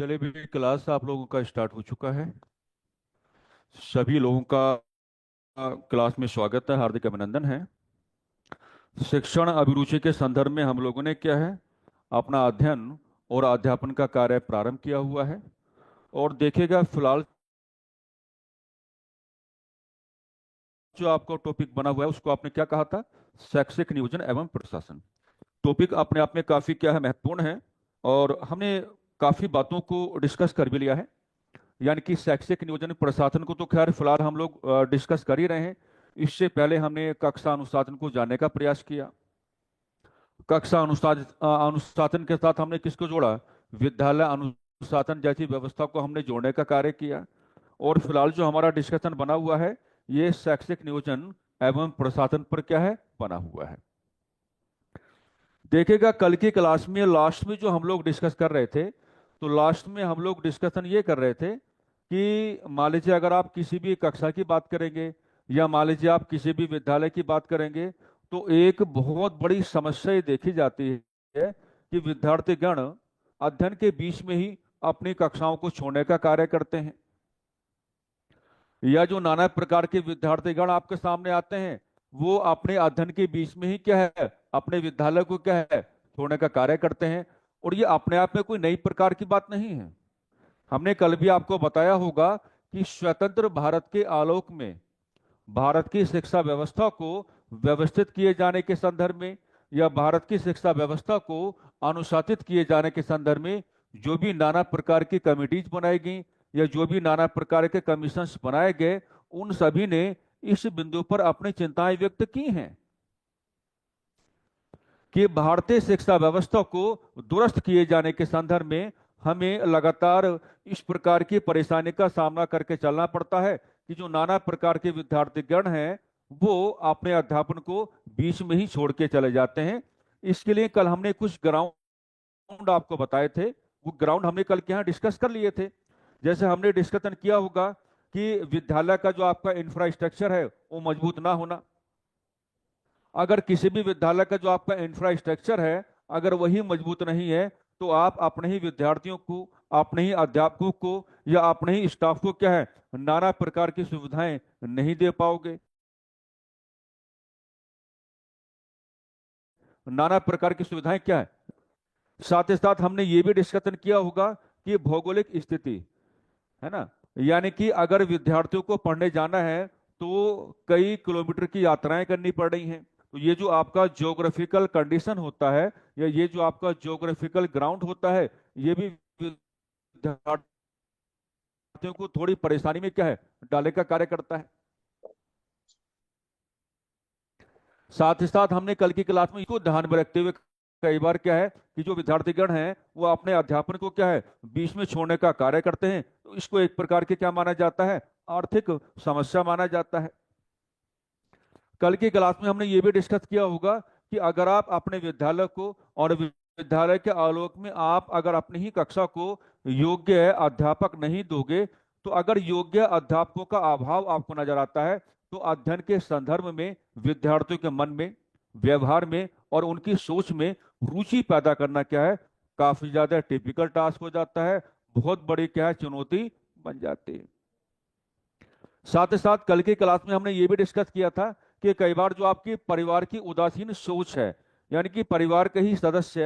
चलिए भी क्लास आप लोगों का स्टार्ट हो चुका है। सभी लोगों का क्लास में स्वागत है, हार्दिक अभिनंदन है। शिक्षण अभिरुचि के संदर्भ में हम लोगों ने क्या है, अपना अध्ययन और अध्यापन का कार्य प्रारंभ किया हुआ है। और देखिएगा फिलहाल जो आपका टॉपिक बना हुआ है उसको आपने क्या कहा था, शैक्षिक नियोजन एवं प्रशासन। टॉपिक अपने आप में काफी क्या है, महत्वपूर्ण है। और हमने काफी बातों को डिस्कस कर भी लिया है। यानी कि शैक्षिक नियोजन प्रशासन को तो खैर फिलहाल हम लोग डिस्कस कर ही रहे हैं। इससे पहले हमने कक्षा अनुशासन को जानने का प्रयास किया। कक्षा अनुशासन के साथ हमने किसको जोड़ा, विद्यालय अनुशासन जैसी व्यवस्था को हमने जोड़ने का कार्य किया। और फिलहाल जो हमारा डिस्कशन बना हुआ है, ये शैक्षिक नियोजन एवं प्रशासन पर क्या है, बना हुआ है। देखिएगा कल की क्लास में लास्ट में जो हम लोग डिस्कस कर रहे थे, तो लास्ट में हम लोग डिस्कशन ये कर रहे थे कि मान लीजिए अगर आप किसी भी कक्षा की बात करेंगे या मान लीजिए आप किसी भी विद्यालय की बात करेंगे, तो एक बहुत बड़ी समस्या ये देखी जाती है कि विद्यार्थीगण अध्ययन के बीच में ही अपनी कक्षाओं को छोड़ने का कार्य करते हैं। या जो नाना प्रकार के विद्यार्थीगण आपके सामने आते हैं, वो अपने अध्ययन के बीच में ही क्या है, अपने विद्यालय को क्या है, छोड़ने का कार्य करते हैं। और ये अपने आप में कोई नई प्रकार की बात नहीं है। हमने कल भी आपको बताया होगा कि स्वतंत्र भारत के आलोक में भारत की शिक्षा व्यवस्था को व्यवस्थित किए जाने के संदर्भ में या भारत की शिक्षा व्यवस्था को अनुशासित किए जाने के संदर्भ में जो भी नाना प्रकार की कमिटीज बनाई गई या जो भी नाना प्रकार के कमीशंस बनाए गए, उन सभी ने इस बिंदु पर अपनी चिंताएं व्यक्त की हैं कि भारतीय शिक्षा व्यवस्था को दुरुस्त किए जाने के संदर्भ में हमें लगातार इस प्रकार की परेशानी का सामना करके चलना पड़ता है कि जो नाना प्रकार के विद्यार्थीगण हैं, वो अपने अध्यापन को बीच में ही छोड़ के चले जाते हैं। इसके लिए कल हमने कुछ ग्राउंड आपको बताए थे। वो ग्राउंड हमने कल के यहाँ डिस्कस कर लिए थे। जैसे हमने डिस्कशन किया होगा कि विद्यालय का जो आपका इंफ्रास्ट्रक्चर है वो मजबूत ना होना। अगर किसी भी विद्यालय का जो आपका इंफ्रास्ट्रक्चर है, अगर वही मजबूत नहीं है, तो आप अपने ही विद्यार्थियों को, अपने ही अध्यापकों को या अपने ही स्टाफ को क्या है, नाना प्रकार की सुविधाएं नहीं दे पाओगे। नाना प्रकार की सुविधाएं क्या है, साथ ही साथ हमने ये भी डिस्कशन किया होगा कि भौगोलिक स्थिति है ना। यानी कि अगर विद्यार्थियों को पढ़ने जाना है तो कई किलोमीटर की यात्राएं करनी पड़ रही हैं। तो ये जो आपका ज्योग्राफिकल कंडीशन होता है या ये जो आपका ज्योग्राफिकल ग्राउंड होता है, ये भी विद्यार्थियों को थोड़ी परेशानी में क्या है, डालने का कार्य करता है। साथ ही साथ हमने कल की क्लास में इसको ध्यान में रखते हुए कई बार क्या है कि जो विद्यार्थीगण हैं वो अपने अध्यापन को क्या है, बीच में छोड़ने का कार्य करते हैं, तो इसको एक प्रकार के क्या माना जाता है, आर्थिक समस्या माना जाता है। कल की क्लास में हमने ये भी डिस्कस किया होगा कि अगर आप अपने विद्यालय को और विद्यालय के आलोक में आप अगर अपनी ही कक्षा को योग्य अध्यापक नहीं दोगे, तो अगर योग्य अध्यापकों का अभाव आपको नजर आता है, तो अध्ययन के संदर्भ में विद्यार्थियों के मन में, व्यवहार में और उनकी सोच में रुचि पैदा करना क्या है, काफी ज्यादा टिपिकल टास्क हो जाता है, बहुत बड़ी क्या है, चुनौती बन जाती है। साथ ही साथ कल की क्लास में हमने ये भी डिस्कस किया था कि कई बार जो आपकी परिवार की उदासीन सोच है, यानी कि परिवार के ही सदस्य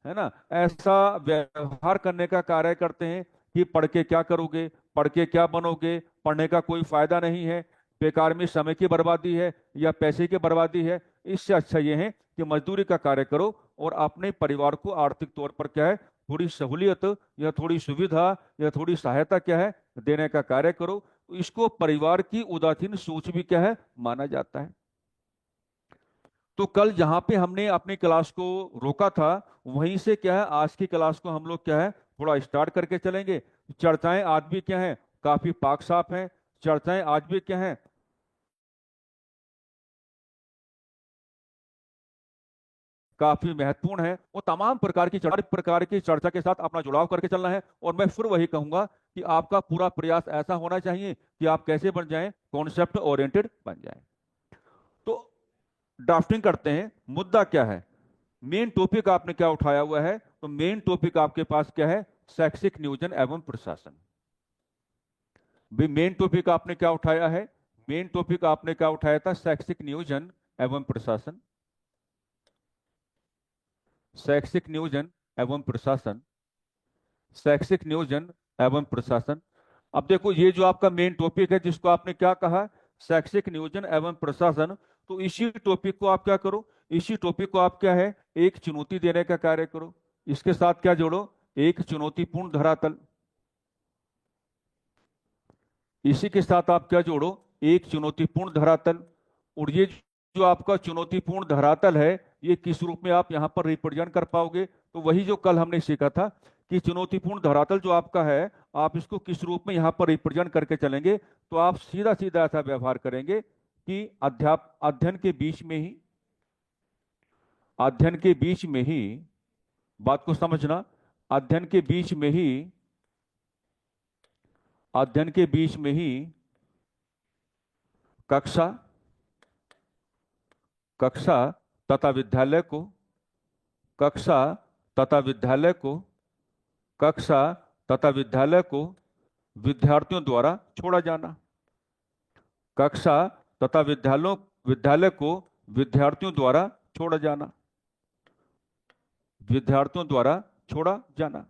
है ना, ऐसा व्यवहार करने का कार्य करते हैं कि पढ़ के क्या करोगे, पढ़ के क्या बनोगे, पढ़ने का कोई फायदा नहीं है, बेकार में समय की बर्बादी है या पैसे की बर्बादी है। इससे अच्छा ये है कि मजदूरी का कार्य करो और अपने परिवार को आर्थिक तौर पर क्या है, थोड़ी सहूलियत या थोड़ी सुविधा या थोड़ी सहायता क्या है, देने का कार्य करो। तो इसको परिवार की उदासीन सोच भी क्या है, माना जाता है। तो कल जहां पे हमने अपनी क्लास को रोका था, वहीं से क्या है, आज की क्लास को हम लोग क्या है, थोड़ा स्टार्ट करके चलेंगे। चर्चाएं आज भी क्या है, काफी पाक साफ हैं। चर्चाएं आज भी क्या है, काफी महत्वपूर्ण है। वो तमाम प्रकार की चर्चा के साथ अपना जुड़ाव करके चलना है। और मैं फिर वही कहूंगा कि आपका पूरा प्रयास ऐसा होना चाहिए कि आप कैसे बन जाएं, कॉन्सेप्ट ओरिएंटेड बन जाएं। तो ड्राफ्टिंग करते हैं, मुद्दा क्या है, मेन टॉपिक आपने क्या उठाया हुआ है, तो मेन टॉपिक आपके पास क्या है, शैक्षिक नियोजन एवं प्रशासन। भी मेन टॉपिक आपने क्या उठाया है? मेन टॉपिक आपने क्या उठाया था? शैक्षिक नियोजन एवं प्रशासन। शैक्षिक नियोजन एवं प्रशासन। शैक्षिक नियोजन एवं प्रशासन। अब देखो ये जो आपका मेन टॉपिक है जिसको आपने क्या कहा, शैक्षिक नियोजन एवं प्रशासन, तो इसी टॉपिक को आप क्या करो, इसी टॉपिक को आप क्या है, एक चुनौती देने का कार्य करो। इसके साथ क्या जोड़ो, एक चुनौतीपूर्ण धरातल। इसी के साथ आप क्या जोड़ो, एक चुनौतीपूर्ण धरातल। और ये जो आपका चुनौतीपूर्ण धरातल है ये किस रूप में आप यहां पर रिप्रेजेंट कर पाओगे? तो वही जो कल हमने सीखा था कि चुनौतीपूर्ण धरातल जो आपका है आप इसको किस रूप में यहां पर रिप्रेजेंट करके चलेंगे। तो आप सीधा सीधा ऐसा व्यवहार करेंगे कि अध्ययन के बीच में ही, अध्ययन के बीच में ही, बात को समझना, अध्ययन के बीच में ही, अध्ययन के बीच में ही कक्षा, कक्षा तथा विद्यालय को, कक्षा तथा विद्यालय को, कक्षा तथा विद्यालय को विद्यार्थियों द्वारा छोड़ा जाना। कक्षा तथा विद्यालय को विद्यार्थियों द्वारा छोड़ा जाना, विद्यार्थियों द्वारा छोड़ा जाना,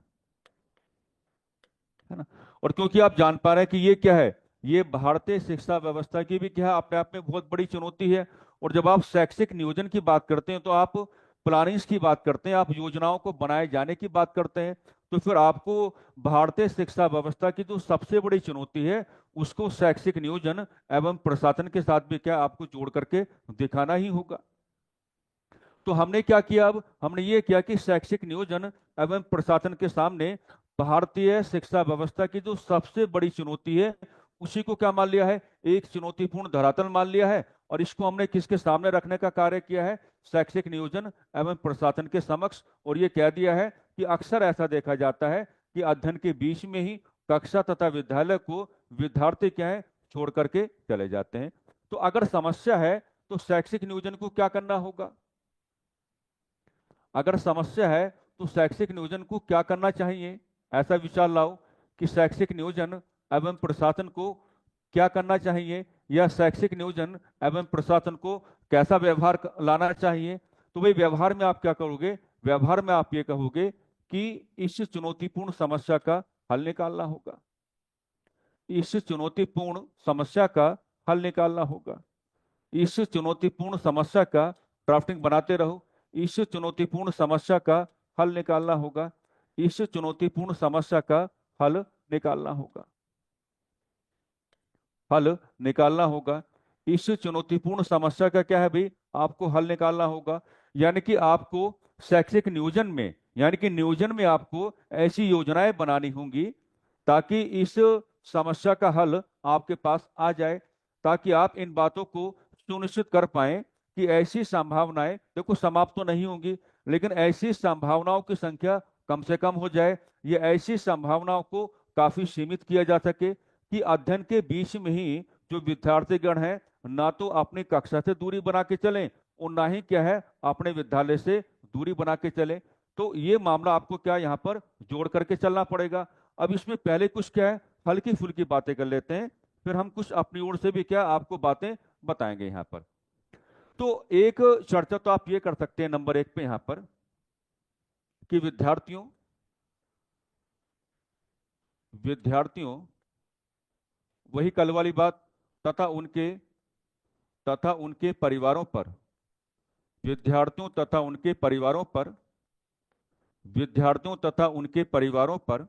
है ना। और क्योंकि आप जान पा रहे हैं कि ये क्या है, ये भारतीय शिक्षा व्यवस्था की भी क्या है, अपने आप में बहुत बड़ी चुनौती है। और जब आप शैक्षिक नियोजन की बात करते हैं तो आप प्लानिंग्स की बात करते हैं, आप योजनाओं को बनाए जाने की बात करते हैं। तो फिर आपको भारतीय शिक्षा व्यवस्था की जो सबसे बड़ी चुनौती है उसको शैक्षिक नियोजन एवं प्रशासन के साथ भी क्या आपको जोड़ करके दिखाना ही होगा। तो हमने क्या किया, अब हमने ये किया कि शैक्षिक नियोजन एवं प्रशासन के सामने भारतीय शिक्षा व्यवस्था की जो सबसे बड़ी चुनौती है उसी को क्या मान लिया है, एक चुनौतीपूर्ण धरातल मान लिया है। और इसको हमने किसके सामने रखने का कार्य किया है, शैक्षिक नियोजन एवं प्रशासन के समक्ष। और ये कह दिया है कि अक्सर ऐसा देखा जाता है कि अध्ययन के बीच में ही कक्षा तथा विद्यालय को विद्यार्थी क्या है छोड़ करके चले जाते हैं। तो अगर समस्या है तो शैक्षिक नियोजन को क्या करना होगा, अगर समस्या है तो शैक्षिक नियोजन को क्या करना चाहिए, ऐसा विचार लाओ कि शैक्षिक नियोजन एवं प्रशासन को क्या करना चाहिए, या शैक्षिक नियोजन एवं प्रशासन को कैसा व्यवहार लाना चाहिए। तो भाई व्यवहार में आप क्या करोगे, व्यवहार में आप ये कहोगे कि इस चुनौतीपूर्ण समस्या का हल निकालना होगा, इस चुनौतीपूर्ण समस्या का हल निकालना होगा, इस चुनौतीपूर्ण समस्या का ड्राफ्टिंग बनाते रहो, इस चुनौतीपूर्ण समस्या का हल निकालना होगा, इस चुनौतीपूर्ण समस्या का हल निकालना होगा, हल निकालना होगा। इस चुनौतीपूर्ण समस्या का क्या है भाई, आपको हल निकालना होगा। यानी कि आपको शैक्षिक नियोजन में, यानी कि नियोजन में आपको ऐसी योजनाएं बनानी होंगी ताकि इस समस्या का हल आपके पास आ जाए, ताकि आप इन बातों को सुनिश्चित कर पाए कि ऐसी संभावनाएं देखो समाप्त तो नहीं होंगी, लेकिन ऐसी संभावनाओं की संख्या कम से कम हो जाए, ये ऐसी संभावनाओं को काफी सीमित किया जा सके कि अध्ययन के बीच में ही जो विद्यार्थीगण हैं ना तो अपनी कक्षा से दूरी बना के चलें और ना ही क्या है अपने विद्यालय से दूरी बना के चलें। तो ये मामला आपको क्या यहाँ पर जोड़ करके चलना पड़ेगा। अब इसमें पहले कुछ क्या है हल्की फुल्की बातें कर लेते हैं, फिर हम कुछ अपनी ओर से भी क्या आपको बातें बताएंगे यहाँ पर। तो एक चर्चा तो आप ये कर सकते हैं नंबर 1 पे यहाँ पर कि विद्यार्थियों विद्यार्थियों वही कल वाली बात, तथा उनके परिवारों पर, विद्यार्थियों तथा उनके परिवारों पर, विद्यार्थियों तथा उनके परिवारों पर,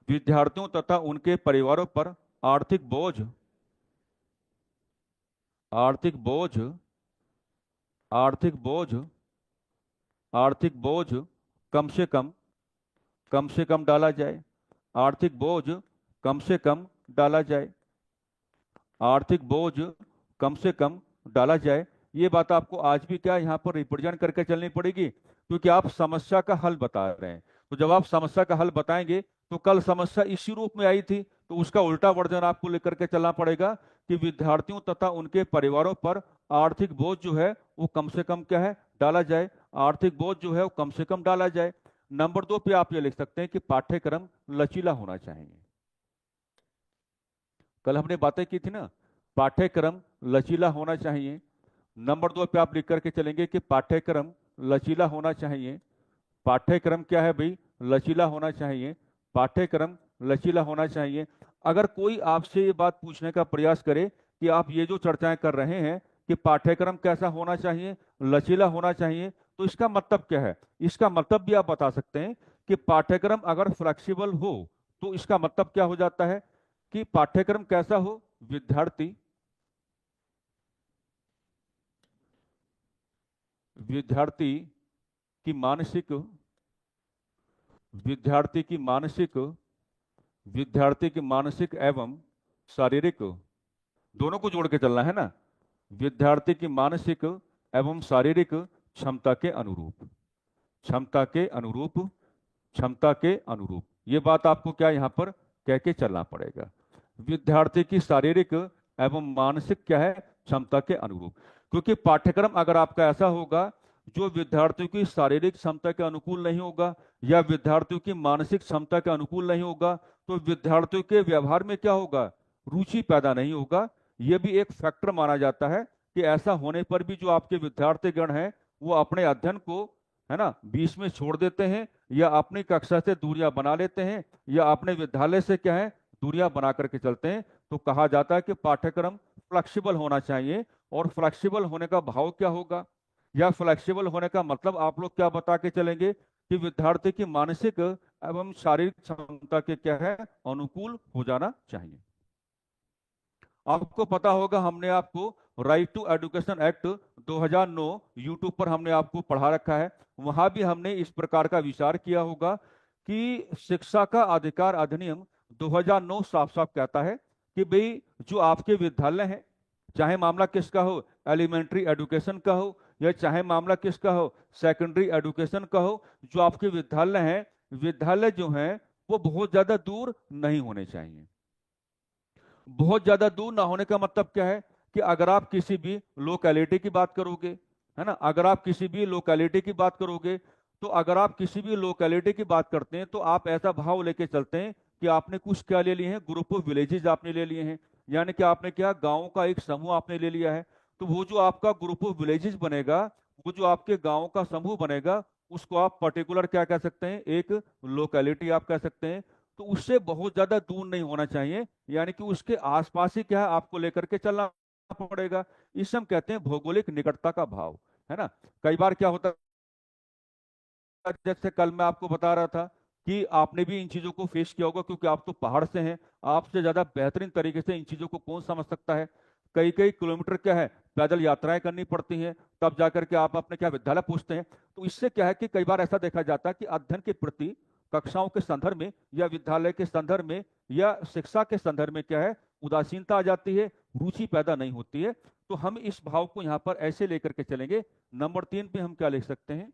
विद्यार्थियों तथा उनके परिवारों पर आर्थिक बोझ, आर्थिक बोझ, आर्थिक बोझ, आर्थिक बोझ कम से कम, कम से कम डाला जाए, आर्थिक बोझ कम से कम डाला जाए, आर्थिक बोझ कम से कम डाला जाए। ये बात आपको आज भी क्या यहाँ पर रिप्रेजेंट करके चलनी पड़ेगी, क्योंकि आप समस्या का हल बता रहे हैं। तो जब आप समस्या का हल बताएंगे तो कल समस्या इसी रूप में आई थी, तो उसका उल्टा वर्जन आपको लेकर के चलना पड़ेगा कि विद्यार्थियों तथा उनके परिवारों पर आर्थिक बोझ जो है वो कम से कम क्या है डाला जाए, आर्थिक बोझ जो है वो कम से कम डाला जाए। नंबर 2 पे आप ये लिख सकते हैं कि पाठ्यक्रम लचीला होना चाहिए। कल हमने बातें की थी ना, पाठ्यक्रम लचीला होना चाहिए। नंबर 2 पे आप लिख करके चलेंगे कि पाठ्यक्रम लचीला होना चाहिए। पाठ्यक्रम क्या है भाई? लचीला होना चाहिए। पाठ्यक्रम लचीला होना चाहिए। अगर कोई आपसे ये बात पूछने का प्रयास करे कि आप ये जो चर्चाएं कर रहे हैं कि पाठ्यक्रम कैसा होना चाहिए, लचीला होना चाहिए, तो इसका मतलब क्या है? इसका मतलब भी आप बता सकते हैं कि पाठ्यक्रम अगर फ्लेक्सिबल हो तो इसका मतलब क्या हो जाता है कि पाठ्यक्रम कैसा हो? विद्यार्थी विद्यार्थी की मानसिक विद्यार्थी की मानसिक विद्यार्थी की मानसिक एवं शारीरिक, दोनों को जोड़ के चलना है ना, विद्यार्थी की मानसिक एवं शारीरिक क्षमता के अनुरूप, क्षमता के अनुरूप, क्षमता के अनुरूप, ये बात आपको क्या यहां पर कह के चलना पड़ेगा। विद्यार्थी की शारीरिक एवं मानसिक क्या है? क्षमता के अनुरूप। क्योंकि पाठ्यक्रम अगर आपका ऐसा होगा जो विद्यार्थियों की शारीरिक क्षमता के अनुकूल नहीं होगा या विद्यार्थियों की मानसिक क्षमता के अनुकूल नहीं होगा, तो विद्यार्थियों के व्यवहार में क्या होगा? रुचि पैदा नहीं होगा। यह भी एक फैक्टर माना जाता है कि ऐसा होने पर भी जो आपके विद्यार्थीगण हैं वो अपने अध्ययन को, है ना, बीच में छोड़ देते हैं या अपनी कक्षा से दूरियां बना लेते हैं या अपने विद्यालय से क्या है, दूरियां बना करके चलते हैं। तो कहा जाता है कि पाठ्यक्रम फ्लेक्सिबल होना चाहिए। और फ्लेक्सिबल होने का भाव क्या होगा, या फ्लेक्सिबल होने का मतलब आप लोग क्या बता के चलेंगे कि विद्यार्थी की मानसिक एवं शारीरिक क्षमता के क्या है? अनुकूल हो जाना चाहिए। आपको पता होगा हमने आपको right to education act 2009 YouTube पर हमने आपको पढ़ा रखा है। वहां भी हमने इस प्रकार का विचार किया होगा कि शिक्षा का अधिकार अधिनियम 2009 साफ साफ कहता है कि भाई जो आपके विद्यालय हैं, चाहे मामला किसका हो, एलिमेंट्री एजुकेशन का हो या चाहे मामला किसका हो, सेकेंडरी एजुकेशन का हो, जो आपके विद्यालय हैं, विद्यालय जो हैं वो बहुत ज्यादा दूर नहीं होने चाहिए। बहुत ज्यादा दूर ना होने का मतलब क्या है कि अगर आप किसी भी लोकेलिटी की बात करोगे, है ना, अगर आप किसी भी लोकेलिटी की बात करोगे, तो अगर आप किसी भी लोकेलिटी की बात करते हैं तो आप ऐसा भाव लेके चलते हैं कि आपने कुछ क्या ले लिए हैं, ग्रुप ऑफ विलेजेस आपने ले लिए हैं, यानी कि आपने क्या, गांव का एक समूह आपने ले लिया है। तो वो जो आपका ग्रुप ऑफ विलेजेस बनेगा, वो जो आपके गांव का समूह बनेगा, उसको आप पर्टिकुलर क्या कह सकते हैं, एक लोकेलिटी आप कह सकते हैं। तो उससे बहुत ज्यादा दूर नहीं होना चाहिए, यानी कि उसके आसपास ही क्या है आपको लेकर के चलना पड़ेगा। इसे हम कहते हैं भौगोलिक निकटता का भाव, है ना। कई बार क्या होता है, जैसे कल मैं आपको बता रहा था कि आपने भी इन चीजों को फेस किया होगा, क्योंकि आप तो पहाड़ से हैं, आपसे ज्यादा बेहतरीन तरीके से इन चीजों को कौन समझ सकता है। कई कई किलोमीटर क्या है, पैदल यात्राएं करनी पड़ती हैं, तब जाकर के आप अपने क्या विद्यालय पहुंचते हैं। तो इससे क्या है कि कई बार ऐसा देखा जाता है कि अध्ययन के प्रति कक्षाओं के संदर्भ में या विद्यालय के संदर्भ में या शिक्षा के संदर्भ में क्या है, उदासीनता आ जाती है, रुचि पैदा नहीं होती है। तो हम इस भाव को यहां पर ऐसे लेकर के चलेंगे। नंबर 3 पे हम क्या लिख सकते हैं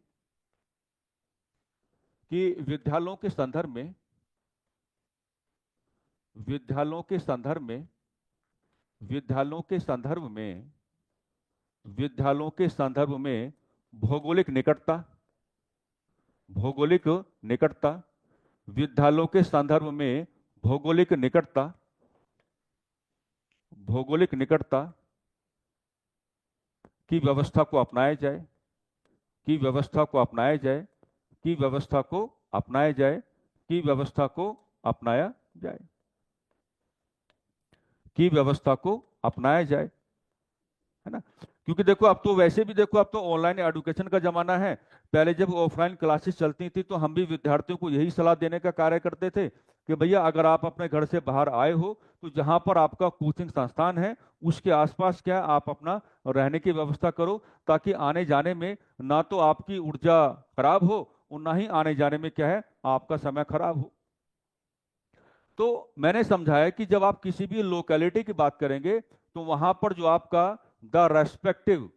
कि विद्यालयों के संदर्भ में, विद्यालयों के संदर्भ में, विद्यालयों के संदर्भ में, विद्यालयों के संदर्भ में भौगोलिक निकटता, भौगोलिक निकटता, विद्यालयों के संदर्भ में भौगोलिक निकटता, भौगोलिक निकटता की व्यवस्था को अपनाया जाए, की व्यवस्था को अपनाया जाए, की व्यवस्था को अपनाया जाए, की व्यवस्था को अपनाया जाए, की व्यवस्था को अपनाया जाए, है ना। क्योंकि देखो अब तो वैसे भी देखो अब तो ऑनलाइन एजुकेशन का जमाना है। पहले जब ऑफलाइन क्लासेस चलती थी तो हम भी विद्यार्थियों को यही सलाह देने का कार्य करते थे कि भैया अगर आप अपने घर से बाहर आए हो तो जहां पर आपका कोचिंग संस्थान है उसके आसपास क्या है, आप अपना रहने की व्यवस्था करो, ताकि आने जाने में ना तो आपकी ऊर्जा खराब हो और ना ही आने जाने में क्या है आपका समय खराब हो। तो मैंने समझाया कि जब आप किसी भी लोकेलिटी की बात करेंगे तो वहां पर जो आपका the respective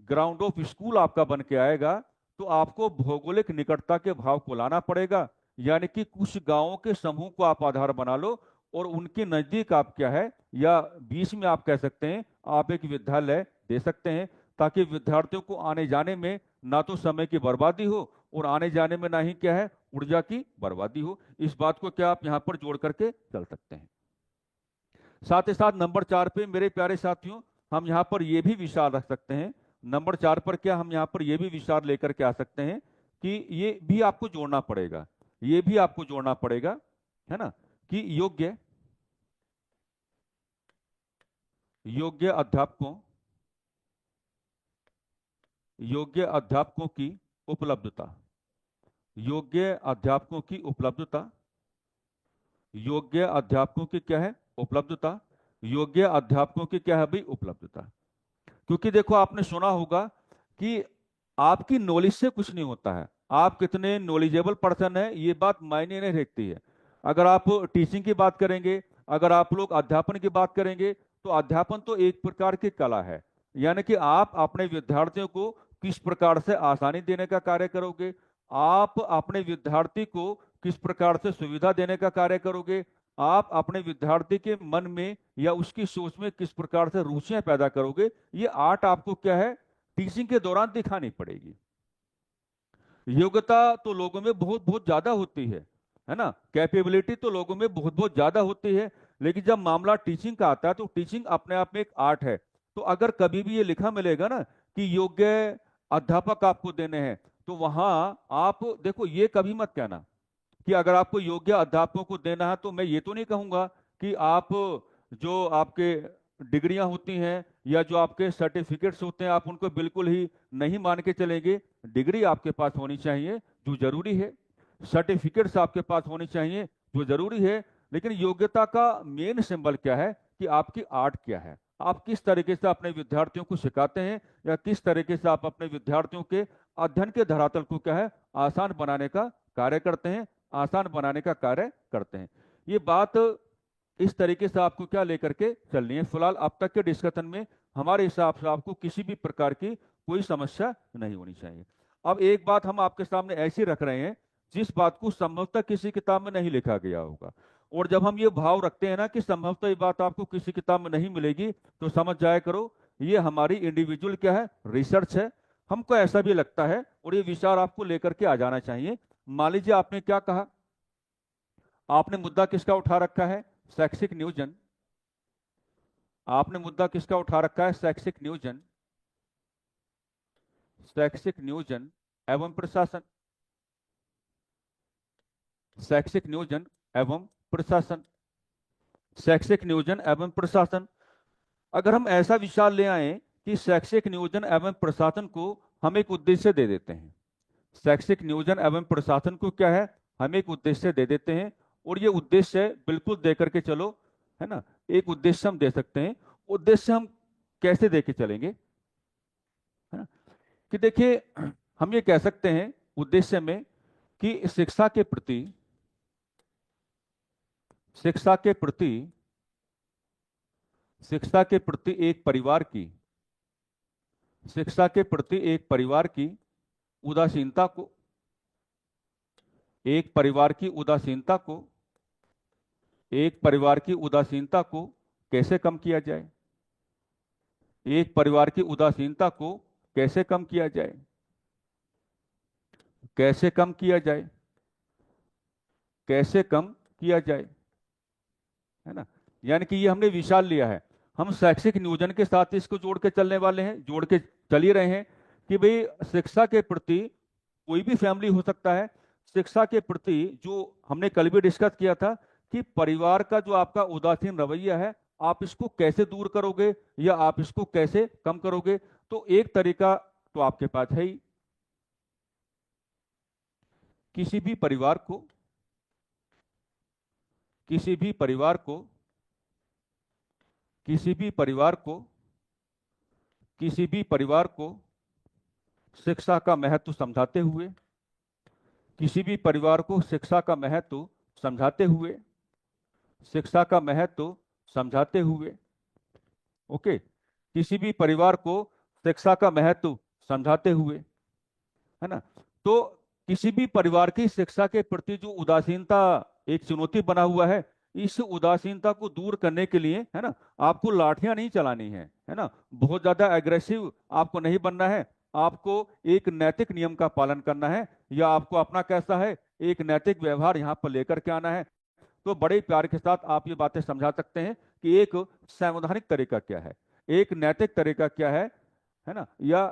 ground of school आपका बन के आएगा, तो आपको भौगोलिक निकटता के भाव को लाना पड़ेगा। यानी कि कुछ गांवों के समूह को आप आधार बना लो और उनके नजदीक आप क्या है या बीच में आप कह सकते हैं आप एक विद्यालय दे सकते हैं, ताकि विद्यार्थियों को आने जाने में ना तो समय की बर्बादी हो और आने जाने में ना ही क्या है ऊर्जा की बर्बादी हो। इस बात को क्या आप यहाँ पर जोड़ करके चल सकते हैं। साथ ही साथ नंबर 4 पे मेरे प्यारे साथियों हम यहाँ पर ये भी विचार रख सकते हैं। नंबर 4 पर क्या हम यहाँ पर ये भी विचार लेकर के आ सकते हैं कि ये भी आपको जोड़ना पड़ेगा, ये भी आपको जोड़ना पड़ेगा, है ना, कि योग्य योग्य अध्यापकों योग्य अध्यापकों की उपलब्धता, योग्य अध्यापकों की उपलब्धता, योग्य अध्यापकों की क्या है उपलब्धता, योग्य अध्यापकों की क्या है भाई उपलब्धता। क्योंकि देखो आपने सुना होगा कि आपकी नॉलेज से कुछ नहीं होता है, आप कितने नॉलेजेबल पर्सन है ये बात मायने नहीं रखती है। अगर आप टीचिंग की बात करेंगे, अगर आप लोग अध्यापन की बात करेंगे, तो अध्यापन तो एक प्रकार की कला है। यानी कि आप अपने विद्यार्थियों को किस प्रकार से आसानी देने का कार्य करोगे, आप अपने विद्यार्थी को किस प्रकार से सुविधा देने का कार्य करोगे, आप अपने विद्यार्थी के मन में या उसकी सोच में किस प्रकार से रुचियां पैदा करोगे, ये आर्ट आपको क्या है टीचिंग के दौरान दिखानी पड़ेगी। योग्यता तो लोगों में बहुत बहुत ज्यादा होती है ना, कैपेबिलिटी तो लोगों में बहुत बहुत ज्यादा होती है, लेकिन जब मामला टीचिंग का आता है तो टीचिंग अपने आप में एक आर्ट है। तो अगर कभी भी ये लिखा मिलेगा ना कि योग्य अध्यापक आपको देने हैं, तो वहां आप देखो ये कभी मत कहना कि अगर आपको योग्य अध्यापकों को देना है, तो मैं ये तो नहीं कहूंगा कि आप जो आपके डिग्रियां होती हैं या जो आपके सर्टिफिकेट्स होते हैं आप उनको बिल्कुल ही नहीं मान के चलेंगे। डिग्री आपके पास होनी चाहिए जो जरूरी है, सर्टिफिकेट्स आपके पास होनी चाहिए जो जरूरी है, लेकिन योग्यता का मेन सिंबल क्या है कि आपकी आर्ट क्या है, आप किस तरीके से अपने विद्यार्थियों को सिखाते हैं या किस तरीके से आप अपने विद्यार्थियों के अध्ययन के धरातल को क्या है आसान बनाने का कार्य करते हैं, आसान बनाने का कार्य करते हैं। ये बात इस तरीके से आपको क्या लेकर के चलनी है। फिलहाल अब तक के डिस्कशन में हमारे हिसाब से आपको किसी भी प्रकार की कोई समस्या नहीं होनी चाहिए। अब एक बात हम आपके सामने ऐसी रख रहे हैं जिस बात को संभवतः किसी किताब में नहीं लिखा गया होगा, और जब हम ये भाव रखते हैं ना कि संभवतः ये बात आपको किसी किताब में नहीं मिलेगी, तो समझ जाया करो ये हमारी इंडिविजुअल क्या है रिसर्च है। हमको ऐसा भी लगता है और ये विचार आपको लेकर के आ जाना चाहिए। मान लीजिए आपने क्या कहा, आपने मुद्दा किसका उठा रखा है शैक्षिक नियोजन, आपने मुद्दा किसका उठा रखा है शैक्षिक नियोजन, शैक्षिक नियोजन एवं प्रशासन, शैक्षिक नियोजन एवं प्रशासन, शैक्षिक नियोजन एवं प्रशासन। अगर हम ऐसा विचार ले आए कि शैक्षिक नियोजन एवं प्रशासन को हम एक उद्देश्य दे देते हैं, शैक्षिक नियोजन एवं प्रशासन को क्या है हम एक उद्देश्य दे देते हैं, और ये उद्देश्य बिल्कुल दे करके चलो, है ना, एक उद्देश्य हम दे सकते हैं। उद्देश्य हम कैसे दे के चलेंगे, है ना, कि देखिए हम ये कह सकते हैं उद्देश्य में कि शिक्षा के प्रति शिक्षा के प्रति एक परिवार की शिक्षा के प्रति एक परिवार की उदासीनता को एक परिवार की उदासीनता को एक परिवार की उदासीनता को कैसे कम किया जाए, एक परिवार की उदासीनता को कैसे कम किया जाए, कैसे कम किया जाए, कैसे कम किया जाए, है ना। यानी कि ये हमने विशाल लिया है, हम शैक्षिक नियोजन के साथ इसको जोड़ के चलने वाले हैं, जोड़ के चल ही रहे हैं कि भाई शिक्षा के प्रति कोई भी फैमिली हो सकता है, शिक्षा के प्रति जो हमने कल भी डिस्कस किया था कि परिवार का जो आपका उदासीन रवैया है आप इसको कैसे दूर करोगे या आप इसको कैसे कम करोगे। तो एक तरीका तो आपके पास है ही, किसी भी परिवार को किसी भी परिवार को किसी भी परिवार को किसी भी परिवार को शिक्षा का महत्व समझाते हुए किसी भी परिवार को शिक्षा का महत्व समझाते हुए शिक्षा का महत्व समझाते हुए ओके, किसी भी परिवार को शिक्षा का महत्व समझाते हुए, है ना। तो किसी भी परिवार की शिक्षा के प्रति जो उदासीनता एक चुनौती बना हुआ है, इस उदासीनता को दूर करने के लिए, है ना, आपको लाठियां नहीं चलानी है ना, बहुत ज्यादा एग्रेसिव आपको नहीं बनना है, आपको एक नैतिक नियम का पालन करना है या आपको अपना कैसा है एक नैतिक व्यवहार यहाँ पर लेकर के आना है। तो बड़े प्यार के साथ आप ये बातें समझा सकते हैं कि एक संवैधानिक तरीका क्या है, एक नैतिक तरीका क्या है ना, या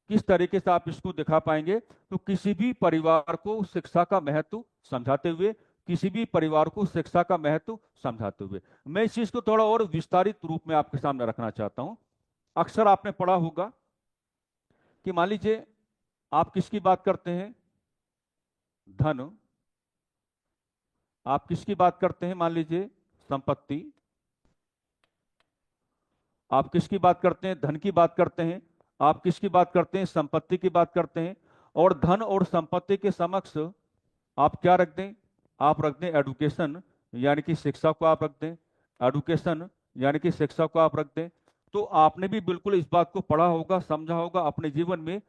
किस तरीके से आप इसको दिखा पाएंगे। तो किसी भी परिवार को शिक्षा का महत्व समझाते हुए, किसी भी परिवार को शिक्षा का महत्व समझाते हुए मैं इस चीज को थोड़ा और विस्तारित रूप में आपके सामने रखना चाहता हूं। अक्सर आपने पढ़ा होगा कि मान लीजिए आप किसकी बात करते हैं, धन। आप किसकी बात करते हैं, मान लीजिए संपत्ति। आप किसकी बात करते हैं, धन की बात करते हैं। आप किसकी बात करते हैं, संपत्ति की बात करते हैं। और धन और संपत्ति के समक्ष आप क्या रख दें, आप रख दें एडुकेशन, यानी कि शिक्षा को आप रख दें। एडुकेशन यानी कि शिक्षा को आप रख दें। तो आपने भी बिल्कुल इस बात को पढ़ा होगा, समझा होगा अपने जीवन में।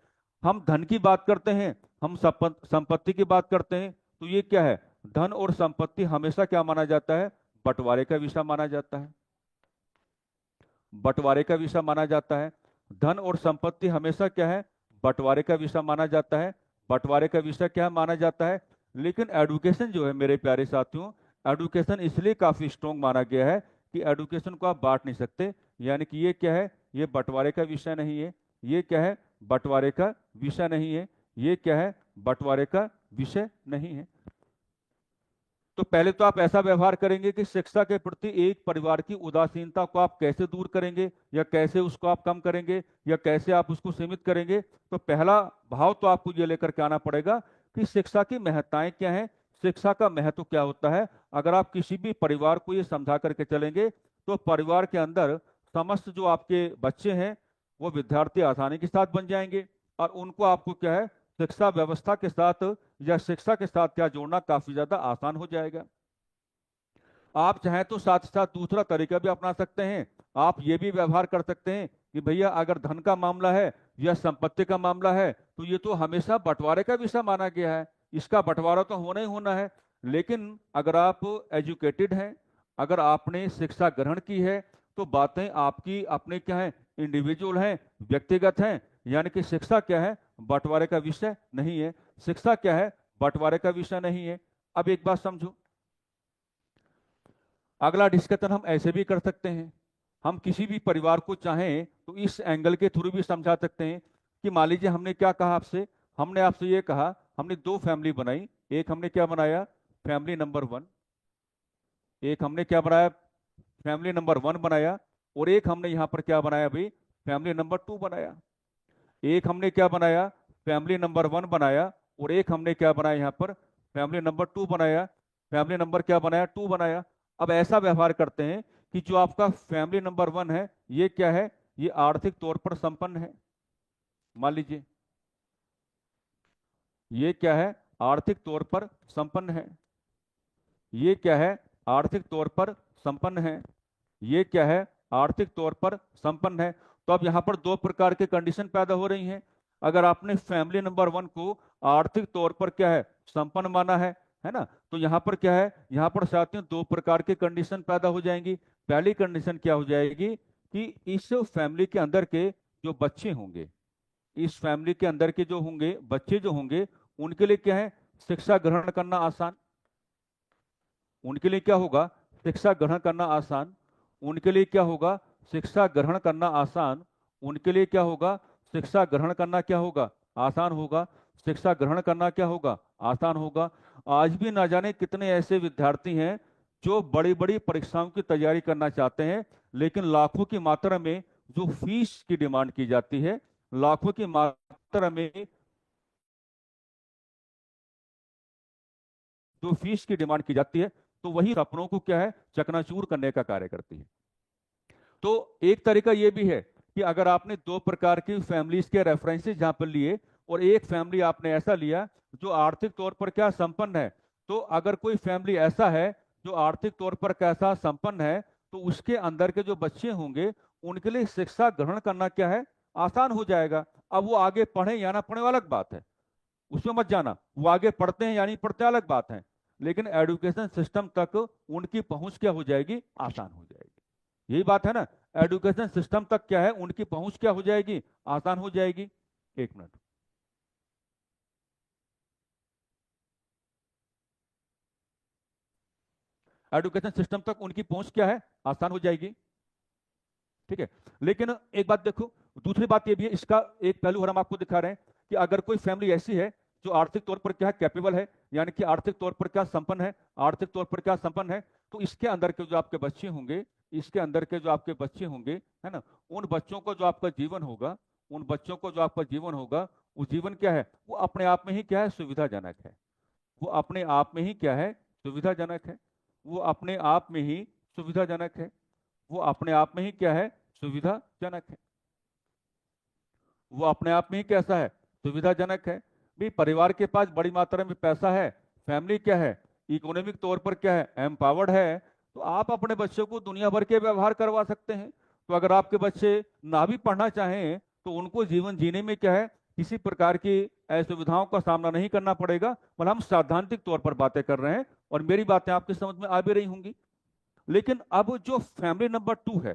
हम धन की बात करते हैं, हम संपत्ति की बात करते हैं, तो ये क्या है, धन और संपत्ति हमेशा क्या माना जाता है, बंटवारे का विषय माना जाता है। बंटवारे का विषय माना जाता है। धन और संपत्ति हमेशा क्या है, बंटवारे का विषय माना जाता है। बंटवारे का विषय क्या माना जाता है। लेकिन एडुकेशन जो है मेरे प्यारे साथियों, एडुकेशन इसलिए काफी स्ट्रॉन्ग माना गया है कि एडुकेशन को आप बांट नहीं सकते। यानी कि ये क्या है, ये बंटवारे का विषय नहीं है। ये क्या है, बंटवारे का विषय नहीं है। ये क्या है, बंटवारे का विषय नहीं है। तो पहले तो आप ऐसा व्यवहार करेंगे कि शिक्षा के प्रति एक परिवार की उदासीनता को आप कैसे दूर करेंगे, या कैसे उसको आप कम करेंगे, या कैसे आप उसको सीमित करेंगे। तो पहला भाव तो आपको ये लेकर के आना पड़ेगा कि शिक्षा की महत्ताएं क्या हैं, शिक्षा का महत्व क्या होता है। अगर आप किसी भी परिवार को ये समझा करके चलेंगे तो परिवार के अंदर समस्त जो आपके बच्चे हैं वो विद्यार्थी आसानी के साथ बन जाएंगे, और उनको आपको क्या है, शिक्षा व्यवस्था के साथ या शिक्षा के साथ क्या जोड़ना काफी ज्यादा आसान हो जाएगा। आप चाहें तो साथ साथ दूसरा तरीका भी अपना सकते हैं। आप ये भी व्यवहार कर सकते हैं कि भैया अगर धन का मामला है या संपत्ति का मामला है तो ये तो हमेशा बंटवारे का विषय माना गया है, इसका बंटवारा तो होना ही होना है। लेकिन अगर आप एजुकेटेड हैं, अगर आपने शिक्षा ग्रहण की है, तो बातें आपकी अपने क्या है, इंडिविजुअल हैं, व्यक्तिगत हैं। यानी कि शिक्षा क्या है, बंटवारे का विषय नहीं है। शिक्षा क्या है, बंटवारे का विषय नहीं है। अब एक बात समझो, अगला डिस्कशन हम ऐसे भी कर सकते हैं। हम किसी भी परिवार को चाहें तो इस एंगल के थ्रू भी समझा सकते हैं कि मान लीजिए हमने क्या कहा आपसे, हमने आपसे ये कहा, हमने दो फैमिली बनाई। एक हमने क्या बनाया, फैमिली नंबर वन। एक हमने क्या बनाया, फैमिली नंबर वन बनाया। और एक हमने यहां पर क्या बनाया भाई, फैमिली नंबर टू बनाया। एक हमने क्या बनाया, फैमिली नंबर वन बनाया। और एक हमने क्या बनाया यहाँ पर, फैमिली नंबर टू बनाया। फैमिली नंबर क्या बनाया, टू बनाया। अब ऐसा व्यवहार करते हैं कि जो आपका फैमिली नंबर वन है ये क्या है, ये आर्थिक तौर पर संपन्न है। मान लीजिए ये क्या है, आर्थिक तौर पर संपन्न है। ये क्या है, आर्थिक तौर पर संपन्न है। ये क्या है, आर्थिक तौर पर संपन्न है। तो अब यहां पर दो प्रकार के कंडीशन पैदा हो रही हैं। अगर आपने फैमिली नंबर वन को आर्थिक तौर पर क्या है, संपन्न माना है ना, तो यहां पर क्या है, यहां पर साथियों दो प्रकार के कंडीशन पैदा हो जाएंगी। पहली कंडीशन क्या हो जाएगी कि इस फैमिली के अंदर के जो बच्चे होंगे, इस फैमिली के अंदर के जो होंगे बच्चे जो होंगे, उनके लिए क्या है, शिक्षा ग्रहण करना आसान। उनके लिए क्या होगा, शिक्षा ग्रहण करना आसान। उनके लिए क्या होगा, शिक्षा ग्रहण करना आसान। उनके लिए क्या होगा, शिक्षा ग्रहण करना क्या होगा, आसान होगा। शिक्षा ग्रहण करना क्या होगा, आसान होगा। आज भी ना जाने कितने ऐसे विद्यार्थी हैं जो बड़ी बड़ी परीक्षाओं की तैयारी करना चाहते हैं, लेकिन लाखों की मात्रा में जो फीस की डिमांड की जाती है, लाखों की मात्रा में जो फीस की डिमांड की जाती है, तो वही सपनों को क्या है, चकनाचूर करने का कार्य करती है। तो एक तरीका यह भी है कि अगर आपने दो प्रकार की फैमिलीज के रेफरेंसेस जहां पर लिए, और एक फैमिली आपने ऐसा लिया जो आर्थिक तौर पर क्या संपन्न है, तो अगर कोई फैमिली ऐसा है जो आर्थिक तौर पर कैसा संपन्न है, तो उसके अंदर के जो बच्चे होंगे उनके लिए शिक्षा ग्रहण करना क्या है, आसान हो जाएगा। अब वो आगे पढ़े या ना पढ़े वो अलग बात है, उसमें मत जाना। वो आगे पढ़ते हैं या नहीं पढ़ते अलग बात है, लेकिन एजुकेशन सिस्टम तक उनकी पहुंच क्या हो जाएगी, आसान हो जाएगी। यही बात है ना, एजुकेशन सिस्टम तक क्या है, उनकी पहुंच क्या हो जाएगी, आसान हो जाएगी। एक मिनट। एजुकेशन सिस्टम तक उनकी पहुंच क्या है, आसान हो जाएगी। ठीक है, लेकिन एक बात देखो, दूसरी बात ये भी है, इसका एक पहलू और हम आपको दिखा रहे हैं कि अगर कोई फैमिली ऐसी है जो आर्थिक तौर पर क्या है, कैपेबल है, यानी कि आर्थिक तौर पर क्या संपन्न है, आर्थिक तौर पर क्या संपन्न है, तो इसके अंदर के जो आपके बच्चे होंगे, इसके अंदर के जो आपके बच्चे होंगे, है ना, उन बच्चों को जो आपका जीवन होगा, उन बच्चों को जो आपका जीवन होगा, वो जीवन क्या है, वो अपने आप में ही क्या है, सुविधाजनक है। वो अपने आप में ही क्या है, सुविधाजनक है। वो अपने आप में ही सुविधाजनक है। वो अपने आप में ही क्या है, सुविधाजनक है। वो अपने आप में ही कैसा है, सुविधाजनक है। भी परिवार के पास बड़ी मात्रा में पैसा है, फैमिली क्या है, इकोनॉमिक तौर पर क्या है, एम्पावर्ड है, तो आप अपने बच्चों को दुनिया भर के व्यवहार करवा सकते हैं। तो अगर आपके बच्चे ना भी पढ़ना चाहें तो उनको जीवन जीने में क्या है, किसी प्रकार की असुविधाओं का सामना नहीं करना पड़ेगा। मतलब हम सैद्धांतिक तौर पर बातें कर रहे हैं और मेरी बातें आपकी समझ में आ भी रही होंगी। लेकिन अब जो फैमिली नंबर 2 है,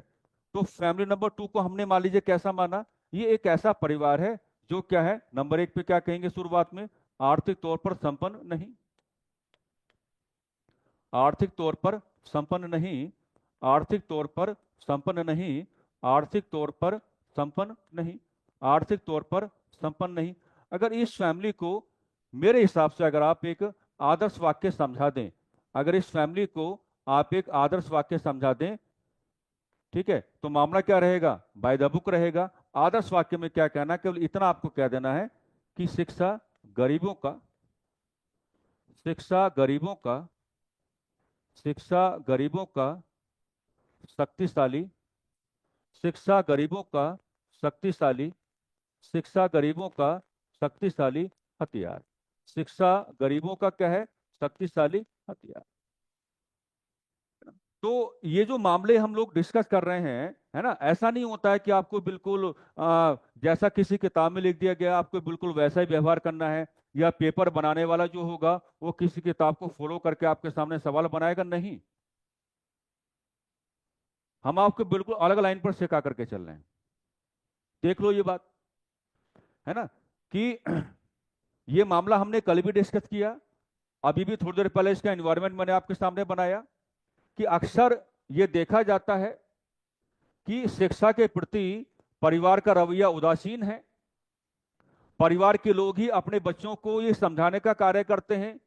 तो फैमिली नंबर 2 को हमने मान लीजिए कैसा माना, ये एक ऐसा परिवार है जो क्या है, नंबर 1 पे क्या कहेंगे शुरुआत में, आर्थिक तौर पर संपन्न नहीं। आर्थिक तौर पर संपन्न नहीं, आर्थिक तौर पर संपन्न नहीं, आर्थिक तौर पर संपन्न नहीं, आर्थिक तौर पर संपन्न नहीं। अगर इस फैमिली को, मेरे हिसाब से अगर आप एक आदर्श वाक्य समझा दें, अगर इस फैमिली को आप एक आदर्श वाक्य समझा दें, ठीक है, तो मामला क्या रहेगा, बाय द बुक रहेगा। आदर्श वाक्य में क्या कहना है, केवल इतना आपको कह देना है कि शिक्षा गरीबों का, शिक्षा गरीबों का, शिक्षा गरीबों का शक्तिशाली, शिक्षा गरीबों का शक्तिशाली, शिक्षा गरीबों का शक्तिशाली हथियार। शिक्षा गरीबों का क्या है, शक्तिशाली हथियार। तो ये जो मामले हम लोग डिस्कस कर रहे हैं, है ना, ऐसा नहीं होता है कि आपको बिल्कुल जैसा किसी किताब में लिख दिया गया आपको बिल्कुल वैसा ही व्यवहार करना है, या पेपर बनाने वाला जो होगा वो किसी किताब को फॉलो करके आपके सामने सवाल बनाएगा, नहीं। हम आपको बिल्कुल अलग लाइन पर सिखा करके चल रहे हैं। देख लो ये बात, है ना, कि ये मामला हमने कल भी डिस्कस किया, अभी भी थोड़ी देर पहले इसका एनवायरनमेंट मैंने आपके सामने बनाया कि अक्सर ये देखा जाता है कि शिक्षा के प्रति परिवार का रवैया उदासीन है। परिवार के लोग ही अपने बच्चों को ये समझाने का कार्य करते हैं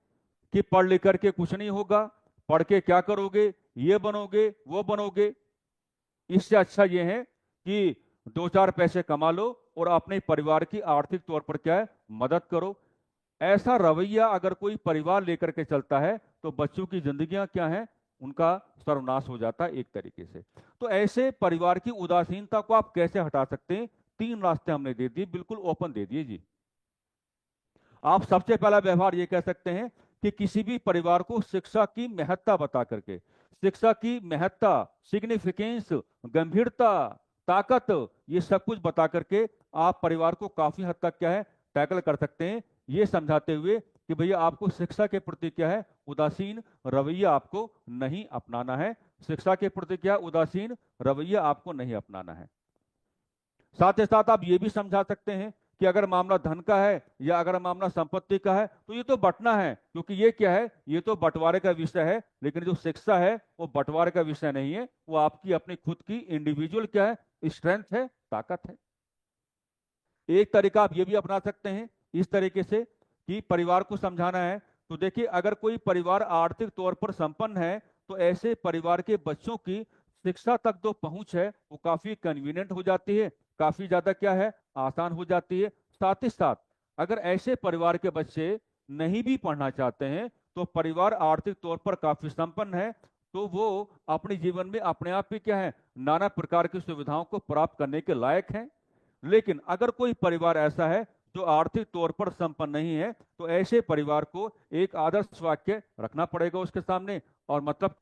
कि पढ़ लिख करके कुछ नहीं होगा, पढ़ के क्या करोगे, ये बनोगे वो बनोगे, इससे अच्छा ये है कि 2-4 पैसे कमा लो और अपने परिवार की आर्थिक तौर पर क्या है, मदद करो। ऐसा रवैया अगर कोई परिवार लेकर के चलता है तो बच्चों की जिंदगियां क्या है, उनका सर्वनाश हो जाता है एक तरीके से। तो ऐसे परिवार की उदासीनता को आप कैसे हटा सकते हैं, 3 रास्ते हमने दे दिए, बिल्कुल ओपन दे दिए जी। आप सबसे पहला व्यवहार ये कह सकते हैं कि किसी भी परिवार को शिक्षा की महत्ता बता करके, शिक्षा की महत्ता, सिग्निफिकेंस, गंभीरता, ताकत, ये सब कुछ बता करके आप परिवार को काफी हद तक क्या है, टैकल कर सकते हैं, ये समझाते हुए कि भैया आपको शिक्षा के प्रति क्या है, उदासीन रवैया आपको नहीं अपनाना है। शिक्षा के प्रति क्या, उदासीन रवैया आपको नहीं अपनाना है। साथ ही साथ आप ये भी समझा सकते हैं कि अगर मामला धन का है या अगर मामला संपत्ति का है तो ये तो बंटना है, क्योंकि ये क्या है, ये तो बंटवारे का विषय है। लेकिन जो शिक्षा है वो बंटवारे का विषय नहीं है, वो आपकी अपनी खुद की इंडिविजुअल क्या है, स्ट्रेंथ है, ताकत है। एक तरीका आप ये भी अपना सकते हैं इस तरीके से कि परिवार को समझाना है तो देखिए, अगर कोई परिवार आर्थिक तौर पर संपन्न है तो ऐसे परिवार के बच्चों की शिक्षा तक जो पहुंच है वो काफी कन्वीनियंट हो जाती है, काफी ज्यादा क्या है, आसान हो जाती है। साथ ही साथ अगर ऐसे परिवार के बच्चे नहीं भी पढ़ना चाहते हैं तो परिवार आर्थिक तौर पर काफी संपन्न है, तो वो अपने जीवन में अपने आप ही क्या है, नाना प्रकार की सुविधाओं को प्राप्त करने के लायक है। लेकिन अगर कोई परिवार ऐसा है जो आर्थिक तौर पर संपन्न नहीं है तो ऐसे परिवार को एक आदर्श वाक्य रखना पड़ेगा उसके सामने, और मतलब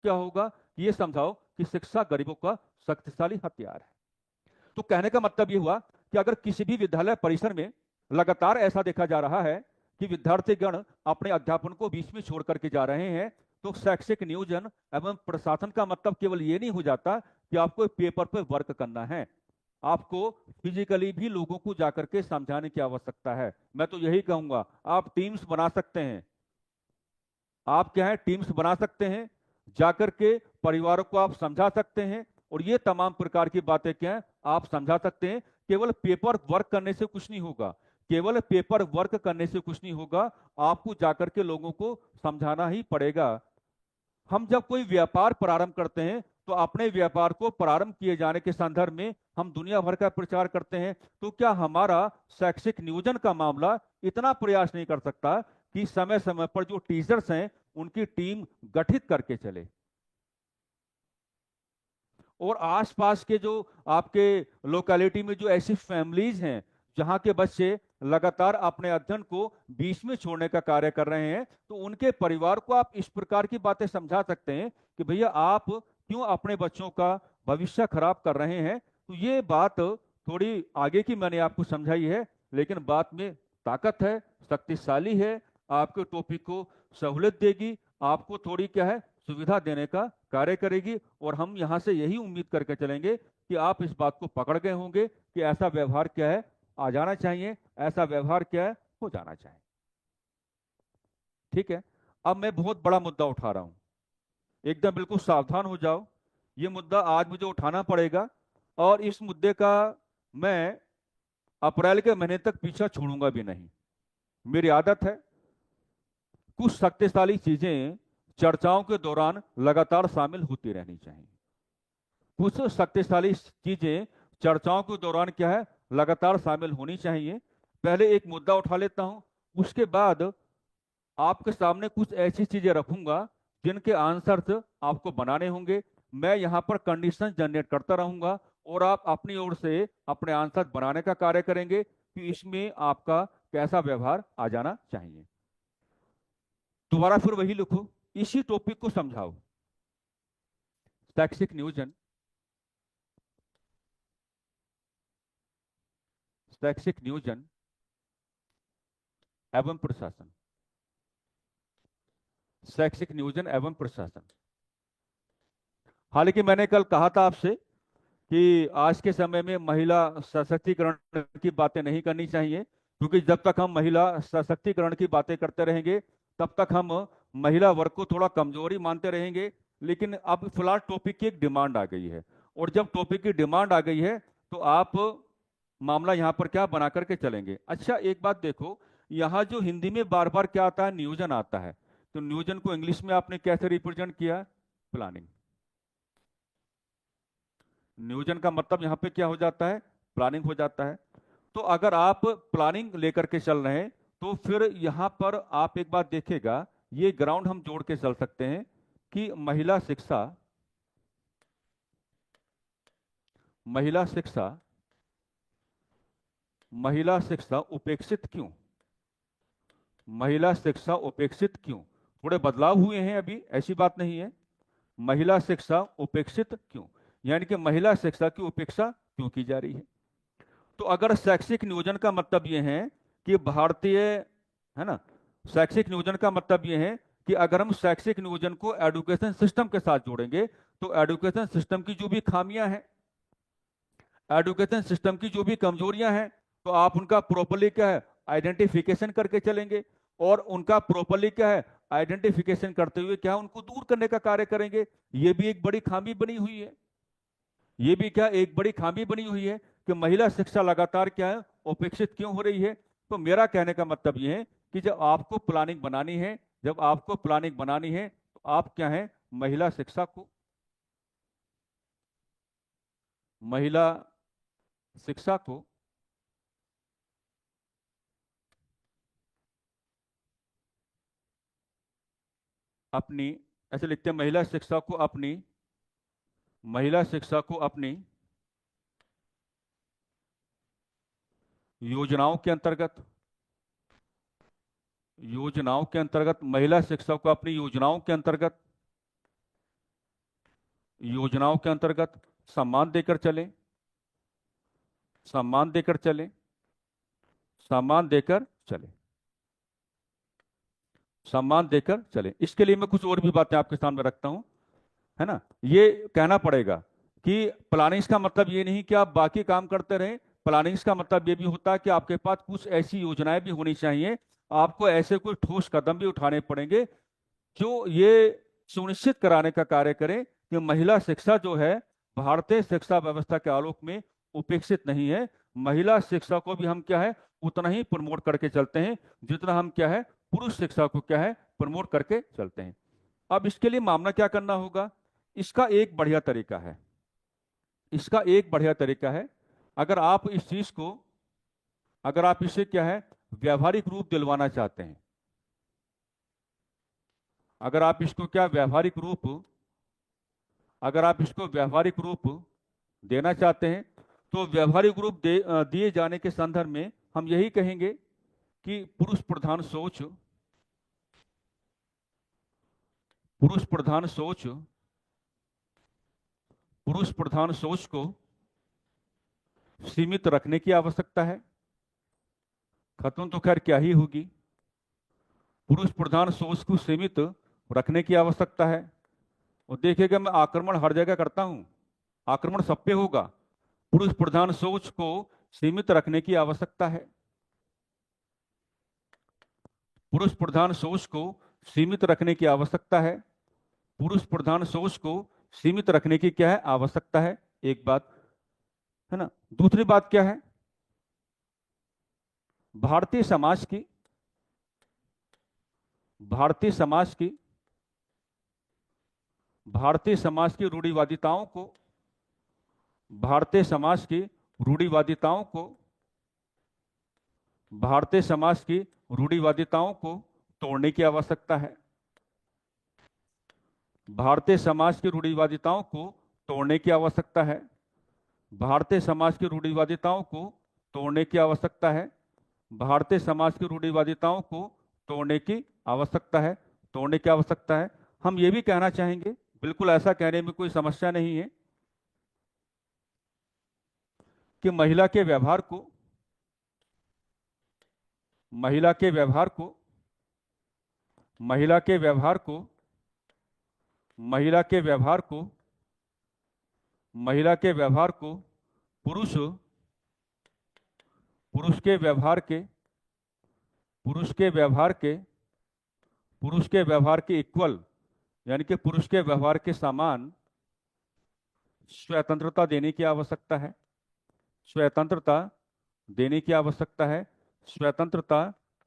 क्या होगा कि ये समझाओ कि शिक्षा गरीबों का शक्तिशाली हथियार है। तो कहने का मतलब ये हुआ कि अगर किसी भी विद्यालय परिसर में लगातार ऐसा देखा जा रहा है कि विद्यार्थीगण अपने अध्यापन को बीच में छोड़ करके जा रहे हैं, तो शैक्षिक नियोजन एवं प्रशासन का मतलब केवल ये नहीं हो जाता कि आपको पेपर पर वर्क करना है, आपको फिजिकली भी लोगों को जाकर के समझाने की आवश्यकता है। मैं तो यही कहूंगा, आप टीम्स बना सकते हैं, आप क्या है टीम्स बना सकते हैं, जाकर के परिवारों को आप समझा सकते हैं, और ये तमाम प्रकार की बातें क्या है आप समझा सकते हैं। केवल पेपर वर्क करने से कुछ नहीं होगा, केवल पेपर वर्क करने से कुछ नहीं होगा, आपको जाकर के लोगों को समझाना ही पड़ेगा। हम जब कोई व्यापार प्रारंभ करते हैं तो अपने व्यापार को प्रारंभ किए जाने के संदर्भ में हम दुनिया भर का प्रचार करते हैं, तो क्या हमारा शैक्षिक नियोजन का मामला इतना प्रयास नहीं कर सकता कि समय समय पर जो टीचर्स हैं उनकी टीम गठित करके चले, और आसपास के जो आपके लोकेलिटी में जो ऐसी फैमिलीज हैं जहां के बच्चे लगातार अपने अध्ययन को बीच में छोड़ने का कार्य कर रहे हैं, तो उनके परिवार को आप इस प्रकार की बातें समझा सकते हैं कि भैया आप क्यों अपने बच्चों का भविष्य खराब कर रहे हैं। तो ये बात थोड़ी आगे की मैंने आपको समझाई है, लेकिन बात में ताकत है, शक्तिशाली है, आपके टॉपिक को सहूलियत देगी, आपको थोड़ी क्या है सुविधा देने का कार्य करेगी, और हम यहां से यही उम्मीद करके चलेंगे कि आप इस बात को पकड़ गए होंगे कि ऐसा व्यवहार क्या है आ जाना चाहिए, ऐसा व्यवहार क्या है हो जाना चाहिए। ठीक है, अब मैं बहुत बड़ा मुद्दा उठा रहा हूं, एकदम बिल्कुल सावधान हो जाओ। ये मुद्दा आज मुझे उठाना पड़ेगा, और इस मुद्दे का मैं अप्रैल के महीने तक पीछा छोड़ूंगा भी नहीं। मेरी आदत है कुछ शक्तिशाली चीजें चर्चाओं के दौरान लगातार शामिल होती रहनी चाहिए। कुछ शक्तिशाली चीजें चर्चाओं के दौरान क्या है लगातार शामिल होनी चाहिए। पहले एक मुद्दा उठा लेता हूं, उसके बाद आपके सामने कुछ ऐसी चीजें रखूंगा जिनके आंसर्स आपको बनाने होंगे। मैं यहाँ पर कंडीशन जनरेट करता रहूंगा, और आप अपनी ओर से अपने आंसर बनाने का कार्य करेंगे कि इसमें आपका कैसा व्यवहार आ जाना चाहिए। दोबारा फिर वही लिखो, इसी टॉपिक को समझाओ। शैक्षिक नियोजन, शैक्षिक नियोजन एवं प्रशासन, शैक्षिक नियोजन एवं प्रशासन। हालांकि मैंने कल कहा था आपसे कि आज के समय में महिला सशक्तिकरण की बातें नहीं करनी चाहिए, क्योंकि जब तक हम महिला सशक्तिकरण की बातें करते रहेंगे तब तक हम महिला वर्ग को थोड़ा कमजोरी मानते रहेंगे। लेकिन अब फिलहाल टॉपिक की एक डिमांड आ गई है, और जब टॉपिक की डिमांड आ गई है तो आप मामला यहाँ पर क्या बना करके चलेंगे। अच्छा एक बात देखो, यहाँ जो हिंदी में बार बार क्या आता है नियोजन आता है, तो नियोजन को इंग्लिश में आपने कैसे रिप्रेजेंट किया, प्लानिंग। नियोजन का मतलब यहां पे क्या हो जाता है, प्लानिंग हो जाता है। तो अगर आप प्लानिंग लेकर के चल रहे हैं तो फिर यहां पर आप एक बात देखिएगा, ये ग्राउंड हम जोड़ के चल सकते हैं कि महिला शिक्षा, महिला शिक्षा, महिला शिक्षा उपेक्षित क्यों, महिला शिक्षा उपेक्षित क्यों। थोड़े बदलाव हुए हैं अभी, ऐसी बात नहीं है। महिला शिक्षा उपेक्षित क्यों, यानी कि महिला शिक्षा की उपेक्षा क्यों की जा रही है। तो अगर शैक्षिक नियोजन का मतलब यह है कि भारतीय, है ना, शैक्षिक नियोजन का मतलब यह है कि अगर हम शैक्षिक नियोजन को एजुकेशन सिस्टम के साथ जोड़ेंगे तो एजुकेशन सिस्टम की जो भी खामियां हैं, एजुकेशन सिस्टम की जो भी कमजोरियां हैं, तो आप उनका प्रॉपरली क्या है आइडेंटिफिकेशन करके चलेंगे, और उनका प्रॉपरली क्या है आइडेंटिफिकेशन करते हुए क्या है उनको दूर करने का कार्य करेंगे। ये भी एक बड़ी खामी बनी हुई है, ये भी क्या एक बड़ी खामी बनी हुई है कि महिला शिक्षा लगातार क्या है उपेक्षित क्यों हो रही है। तो मेरा कहने का मतलब यह है कि जब आपको प्लानिंग बनानी है, जब आपको प्लानिंग बनानी है तो आप क्या है महिला शिक्षा को, महिला शिक्षा को अपनी, ऐसे लिखते हैं महिला शिक्षा को अपनी, महिला शिक्षा को अपनी योजनाओं के अंतर्गत, योजनाओं के अंतर्गत महिला शिक्षा को अपनी योजनाओं के अंतर्गत, योजनाओं के अंतर्गत सम्मान देकर चले, सम्मान देकर चले, सम्मान देकर चले, सम्मान देकर चले। इसके लिए मैं कुछ और भी बातें आपके सामने रखता हूं, है ना। ये कहना पड़ेगा कि प्लानिंग्स का मतलब ये नहीं कि आप बाकी काम करते रहें, प्लानिंग्स का मतलब ये भी होता है कि आपके पास कुछ ऐसी योजनाएं भी होनी चाहिए, आपको ऐसे कोई ठोस कदम भी उठाने पड़ेंगे जो ये सुनिश्चित कराने का कार्य करें कि महिला शिक्षा जो है भारतीय शिक्षा व्यवस्था के आलोक में उपेक्षित नहीं है। महिला शिक्षा को भी हम क्या है उतना ही प्रमोट करके चलते हैं जितना हम क्या है पुरुष शिक्षा को क्या है प्रमोट करके चलते हैं। अब इसके लिए मामला क्या करना होगा, इसका एक बढ़िया तरीका है, इसका एक बढ़िया तरीका है। अगर आप इस चीज को, अगर आप इसे क्या है व्यावहारिक रूप दिलवाना चाहते हैं, अगर आप इसको क्या व्यावहारिक रूप, अगर आप इसको व्यावहारिक रूप देना चाहते हैं तो व्यावहारिक रूप दिए जाने के संदर्भ में हम यही कहेंगे कि पुरुष प्रधान सोच, पुरुष प्रधान सोच, पुरुष प्रधान सोच को सीमित रखने की आवश्यकता है। खत्म तो खैर क्या ही होगी, पुरुष प्रधान सोच को सीमित रखने की आवश्यकता है। और देखिएगा मैं आक्रमण हर जगह करता हूं, आक्रमण सब पे होगा। पुरुष प्रधान सोच को सीमित रखने की आवश्यकता है, पुरुष प्रधान सोच को सीमित रखने की आवश्यकता है, पुरुष प्रधान सोच को सीमित रखने की क्या है आवश्यकता है, एक बात है ना। दूसरी बात क्या है, भारतीय समाज की, भारतीय समाज की, भारतीय समाज की रूढ़िवादिताओं को, भारतीय समाज की रूढ़िवादिताओं को, भारतीय समाज की रूढ़िवादिताओं को तोड़ने की आवश्यकता है, भारतीय समाज की रूढ़िवादिताओं को तोड़ने की आवश्यकता है, भारतीय समाज की रूढ़िवादिताओं को तोड़ने की आवश्यकता है, भारतीय समाज की रूढ़िवादिताओं को तोड़ने की आवश्यकता है, तोड़ने की आवश्यकता है। हम ये भी कहना चाहेंगे, बिल्कुल ऐसा कहने में कोई समस्या नहीं है, कि महिला के व्यवहार को, महिला के व्यवहार को, महिला के व्यवहार को, महिला के व्यवहार को, महिला के व्यवहार को पुरुष, पुरुष के व्यवहार के, पुरुष के व्यवहार के, पुरुष के व्यवहार के इक्वल, यानी कि पुरुष के व्यवहार के समान स्वतंत्रता देने की आवश्यकता है, स्वतंत्रता देने की आवश्यकता है, स्वतंत्रता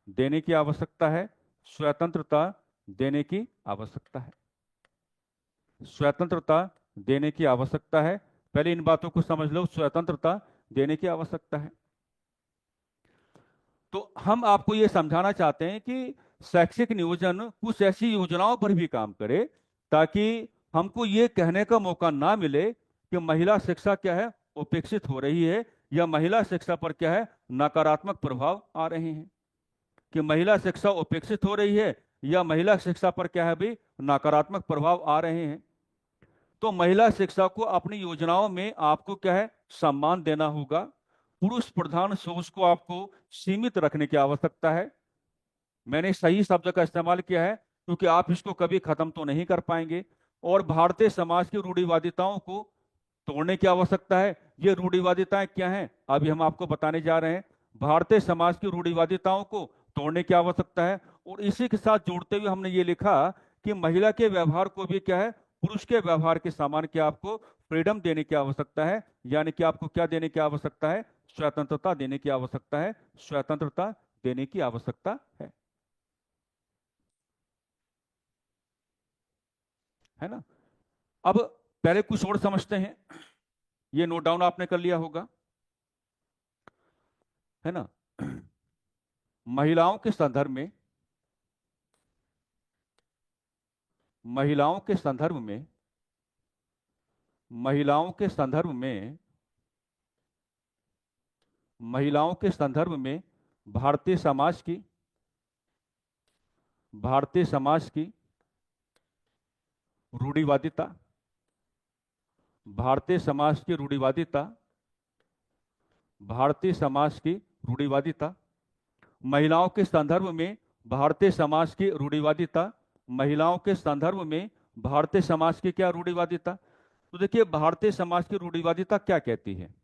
देने की आवश्यकता है, स्वतंत्रता देने की आवश्यकता है, स्वतंत्रता देने की आवश्यकता है। पहले इन बातों को समझ लो, स्वतंत्रता देने की आवश्यकता है। तो हम आपको यह समझाना चाहते हैं कि शैक्षिक नियोजन कुछ ऐसी योजनाओं पर भी काम करे ताकि हमको ये कहने का मौका ना मिले कि महिला शिक्षा क्या है उपेक्षित हो रही है, या महिला शिक्षा पर क्या है नकारात्मक प्रभाव आ रहे हैं, कि महिला शिक्षा उपेक्षित हो रही है या महिला शिक्षा पर क्या है भी नकारात्मक प्रभाव आ रहे हैं। तो महिला शिक्षा को अपनी योजनाओं में आपको क्या है सम्मान देना होगा, पुरुष प्रधान सोच को आपको सीमित रखने की आवश्यकता है। मैंने सही शब्द का इस्तेमाल किया है क्योंकि आप इसको कभी खत्म तो नहीं कर पाएंगे। और भारतीय समाज की रूढ़िवादिताओं को तोड़ने की आवश्यकता है। ये रूढ़िवादिताएं क्या हैं अभी हम आपको बताने जा रहे हैं। भारतीय समाज की रूढ़िवादिताओं को तोड़ने की आवश्यकता है। और इसी के साथ जोड़ते हुए हमने ये लिखा कि महिला के व्यवहार को भी क्या है पुरुष के व्यवहार के समान क्या आपको फ्रीडम देने की आवश्यकता है, यानी कि आपको क्या देने की आवश्यकता है स्वतंत्रता देने की आवश्यकता है, स्वतंत्रता देने की आवश्यकता है ना। अब पहले कुछ और समझते हैं, ये नोट डाउन आपने कर लिया होगा, है ना। महिलाओं के संदर्भ में, महिलाओं के संदर्भ में, महिलाओं के संदर्भ में, महिलाओं के संदर्भ में भारतीय समाज की, भारतीय समाज की रूढ़िवादिता, भारतीय समाज की रूढ़िवादिता, भारतीय समाज की रूढ़िवादिता, महिलाओं के संदर्भ में भारतीय समाज की रूढ़िवादिता, महिलाओं के संदर्भ में भारतीय समाज की क्या रूढ़िवादिता। तो देखिए भारतीय समाज की रूढ़िवादिता क्या कहती है,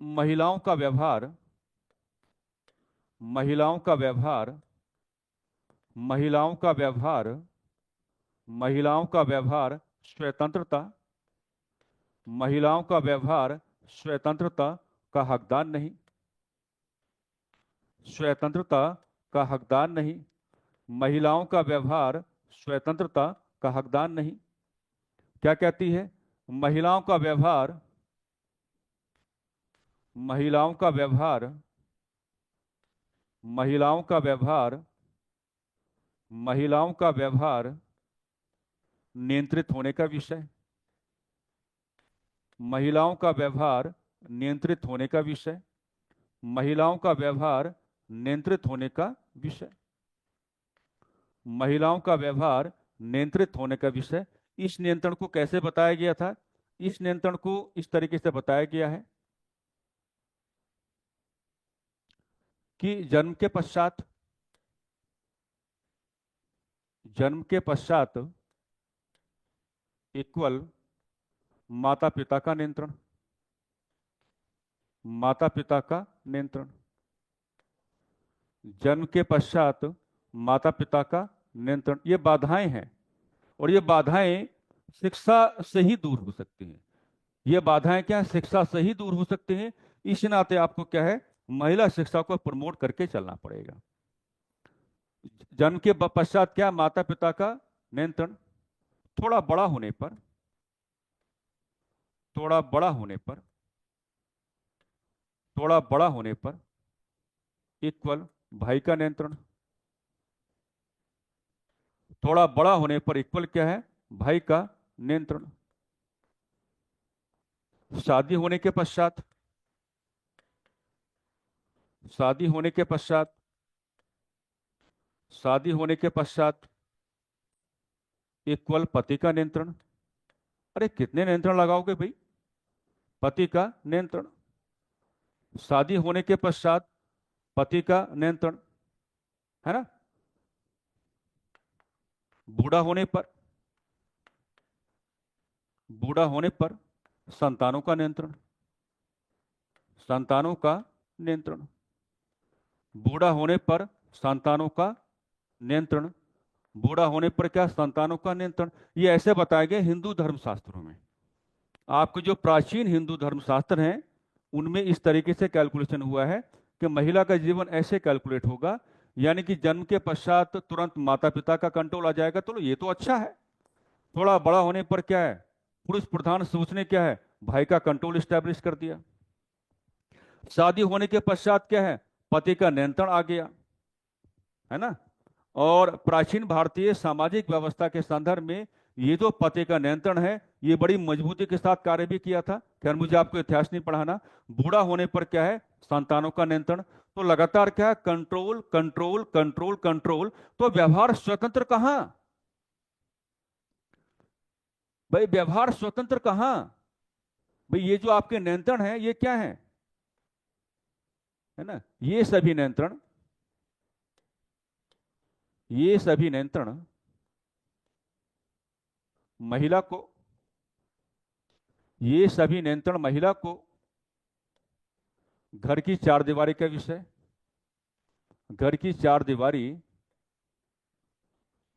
महिलाओं का व्यवहार, महिलाओं का व्यवहार, महिलाओं का व्यवहार, महिलाओं का व्यवहार स्वतंत्रता, महिलाओं का व्यवहार स्वतंत्रता का हकदार नहीं, स्वतंत्रता का हकदार नहीं, महिलाओं का व्यवहार स्वतंत्रता का हकदार नहीं। क्या कहती है? महिलाओं का व्यवहार, महिलाओं का व्यवहार, महिलाओं का व्यवहार, महिलाओं का व्यवहार नियंत्रित होने का विषय, महिलाओं का व्यवहार नियंत्रित होने का विषय, महिलाओं का व्यवहार नियंत्रित होने का विषय, महिलाओं का व्यवहार नियंत्रित होने का विषय। इस नियंत्रण को कैसे बताया गया था? इस नियंत्रण को इस तरीके से बताया गया है कि जन्म के पश्चात इक्वल माता पिता का नियंत्रण, माता पिता का नियंत्रण, जन्म के पश्चात माता पिता का नियंत्रण। ये बाधाएं हैं और ये बाधाएं शिक्षा से ही दूर हो सकती हैं। ये बाधाएं क्या है? शिक्षा से ही दूर हो सकती हैं। इस नाते आपको क्या है, महिला शिक्षा को प्रमोट करके चलना पड़ेगा। जन्म के पश्चात क्या? माता पिता का नियंत्रण। थोड़ा बड़ा होने पर, थोड़ा बड़ा होने पर, थोड़ा बड़ा होने पर इक्वल भाई का नियंत्रण। थोड़ा बड़ा होने पर इक्वल क्या है? भाई का नियंत्रण। शादी होने के पश्चात, शादी होने के पश्चात, शादी होने के पश्चात इक्वल पति का नियंत्रण। अरे कितने नियंत्रण लगाओगे भाई? पति का नियंत्रण। शादी होने के पश्चात पति का नियंत्रण, है ना? बूढ़ा होने पर, बूढ़ा होने पर संतानों का नियंत्रण, संतानों का नियंत्रण, बूढ़ा होने पर संतानों का नियंत्रण, बूढ़ा होने पर क्या? संतानों का नियंत्रण। ये ऐसे बताए गए हिंदू धर्मशास्त्रों में। आपके जो प्राचीन हिंदू धर्मशास्त्र हैं उनमें इस तरीके से कैलकुलेशन हुआ है कि महिला का जीवन ऐसे कैलकुलेट होगा, यानी कि जन्म के पश्चात तुरंत माता पिता का कंट्रोल आ जाएगा। तो ये तो अच्छा है। थोड़ा बड़ा होने पर क्या है? पुरुष प्रधान सोच ने क्या है? भाई का कंट्रोल स्टैब्लिश कर दिया। शादी होने के पश्चात क्या है? पति का नियंत्रण आ गया, है ना? और प्राचीन भारतीय सामाजिक व्यवस्था के संदर्भ में ये जो पति का नियंत्रण है ये बड़ी मजबूती के साथ कार्य भी किया था। खैर मुझे आपको इतिहास नहीं पढ़ाना। बूढ़ा होने पर क्या है? संतानों का नियंत्रण। तो लगातार क्या है? Control control control control. तो व्यवहार स्वतंत्र कहां भाई? व्यवहार स्वतंत्र कहां भाई? ये जो आपके नियंत्रण है ये क्या है ना? ये सभी नियंत्रण, ये सभी नियंत्रण महिला को, ये सभी नियंत्रण महिला को घर की चार दीवारी का विषय, घर की चार दीवारी,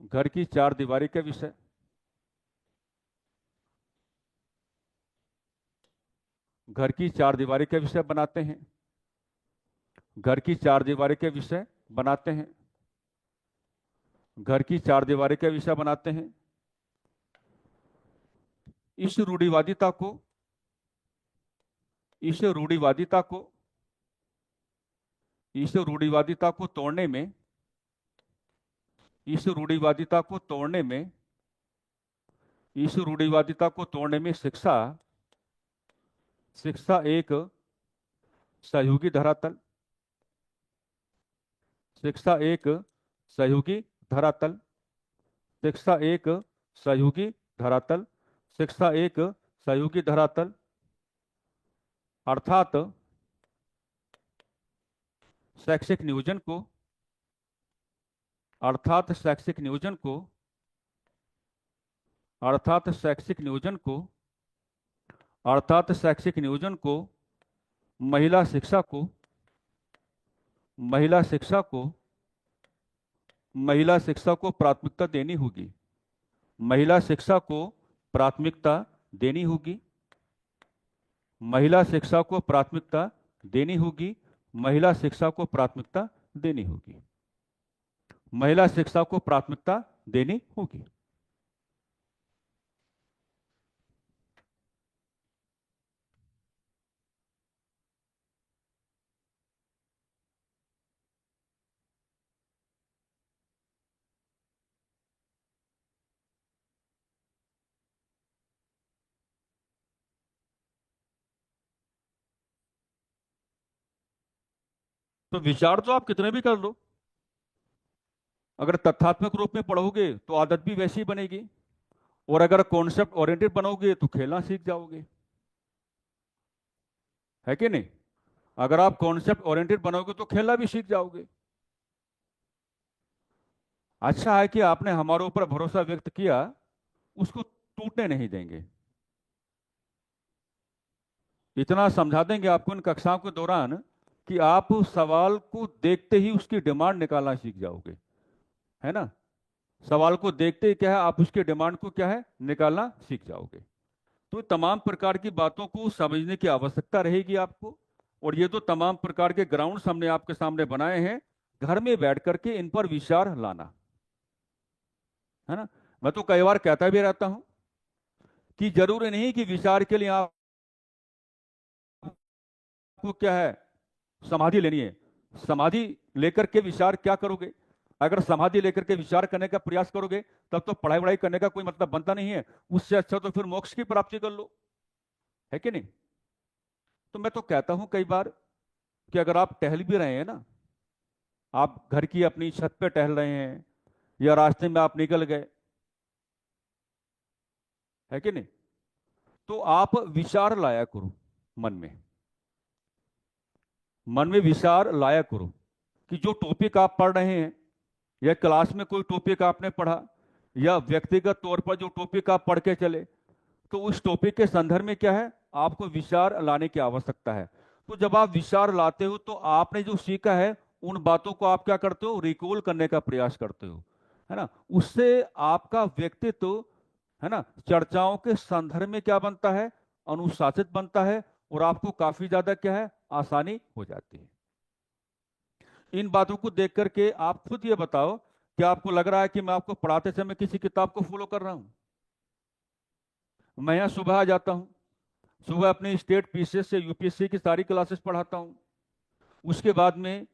घर की चार दीवारी का विषय, घर की चार दीवारी का विषय बनाते हैं, घर की चार दीवारी के विषय बनाते हैं, घर की चार दीवारी का विषय बनाते हैं। इस रूढ़िवादिता को, इस रूढ़िवादिता को, इस रूढ़िवादिता को तोड़ने में, इस रूढ़िवादिता को तोड़ने में, इस रूढ़िवादिता को तोड़ने में शिक्षा, शिक्षा एक सहयोगी धरातल, शिक्षा एक सहयोगी धरातल, शिक्षा एक सहयोगी धरातल, शिक्षा एक सहयोगी धरातल। अर्थात शैक्षिक नियोजन को, अर्थात शैक्षिक नियोजन को, अर्थात शैक्षिक नियोजन को, अर्थात शैक्षिक नियोजन को, महिला शिक्षा को, महिला शिक्षा को महिला शिक्षा को प्राथमिकता देनी होगी। महिला शिक्षा को प्राथमिकता देनी होगी। महिला शिक्षा को प्राथमिकता देनी होगी। महिला शिक्षा को प्राथमिकता देनी होगी। महिला शिक्षा को प्राथमिकता देनी होगी। तो विचार तो आप कितने भी कर लो, अगर तथ्यात्मक रूप में पढ़ोगे तो आदत भी वैसी बनेगी, और अगर कॉन्सेप्ट ओरिएंटेड बनोगे तो खेलना सीख जाओगे, है कि नहीं? अगर आप कॉन्सेप्ट ओरिएंटेड बनोगे तो खेलना भी सीख जाओगे। अच्छा है कि आपने हमारे ऊपर भरोसा व्यक्त किया, उसको टूटने नहीं देंगे। इतना समझा देंगे आपको इन कक्षाओं के दौरान कि आप उस सवाल को देखते ही उसकी डिमांड निकालना सीख जाओगे, है ना? सवाल को देखते ही क्या है, आप उसके डिमांड को क्या है, निकालना सीख जाओगे। तो तमाम प्रकार की बातों को समझने की आवश्यकता रहेगी आपको, और ये तो तमाम प्रकार के ग्राउंड्स हमने आपके सामने बनाए हैं, घर में बैठ करके इन पर विचार लाना, है ना? मैं तो कई बार कहता भी रहता हूं कि जरूरी नहीं कि विचार के लिए आपको क्या है, समाधि लेनी है। समाधि लेकर के विचार क्या करोगे? अगर समाधि लेकर के विचार करने का प्रयास करोगे तब तो पढ़ाई वढ़ाई करने का कोई मतलब बनता नहीं है। उससे अच्छा तो फिर मोक्ष की प्राप्ति कर लो, है कि नहीं? तो मैं तो कहता हूं कई बार कि अगर आप टहल भी रहे हैं ना, आप घर की अपनी छत पे टहल रहे हैं या रास्ते में आप निकल गए, है कि नहीं, तो आप विचार लाया करो मन में। मन में विचार लाया करो कि जो टॉपिक आप पढ़ रहे हैं, या क्लास में कोई टॉपिक आपने पढ़ा, या व्यक्तिगत तौर पर जो टॉपिक आप पढ़ के चले, तो उस टॉपिक के संदर्भ में क्या है, आपको विचार लाने की आवश्यकता है। तो जब आप विचार लाते हो तो आपने जो सीखा है उन बातों को आप क्या करते हो, रिकॉल करने का प्रयास करते हो, है ना? उससे आपका व्यक्तित्व, है ना, चर्चाओं के संदर्भ में क्या बनता है, अनुशासित बनता है, और आपको काफी ज्यादा क्या है, आसानी हो जाती है। इन बातों को देख करके आप खुद ये बताओ, क्या आपको लग रहा है कि मैं आपको पढ़ाते समय किसी किताब को फॉलो कर रहा हूं? मैं यहाँ सुबह आ जाता हूँ, सुबह अपनी स्टेट पीसीएस से यूपीएससी की सारी क्लासेस पढ़ाता हूँ। उसके बाद में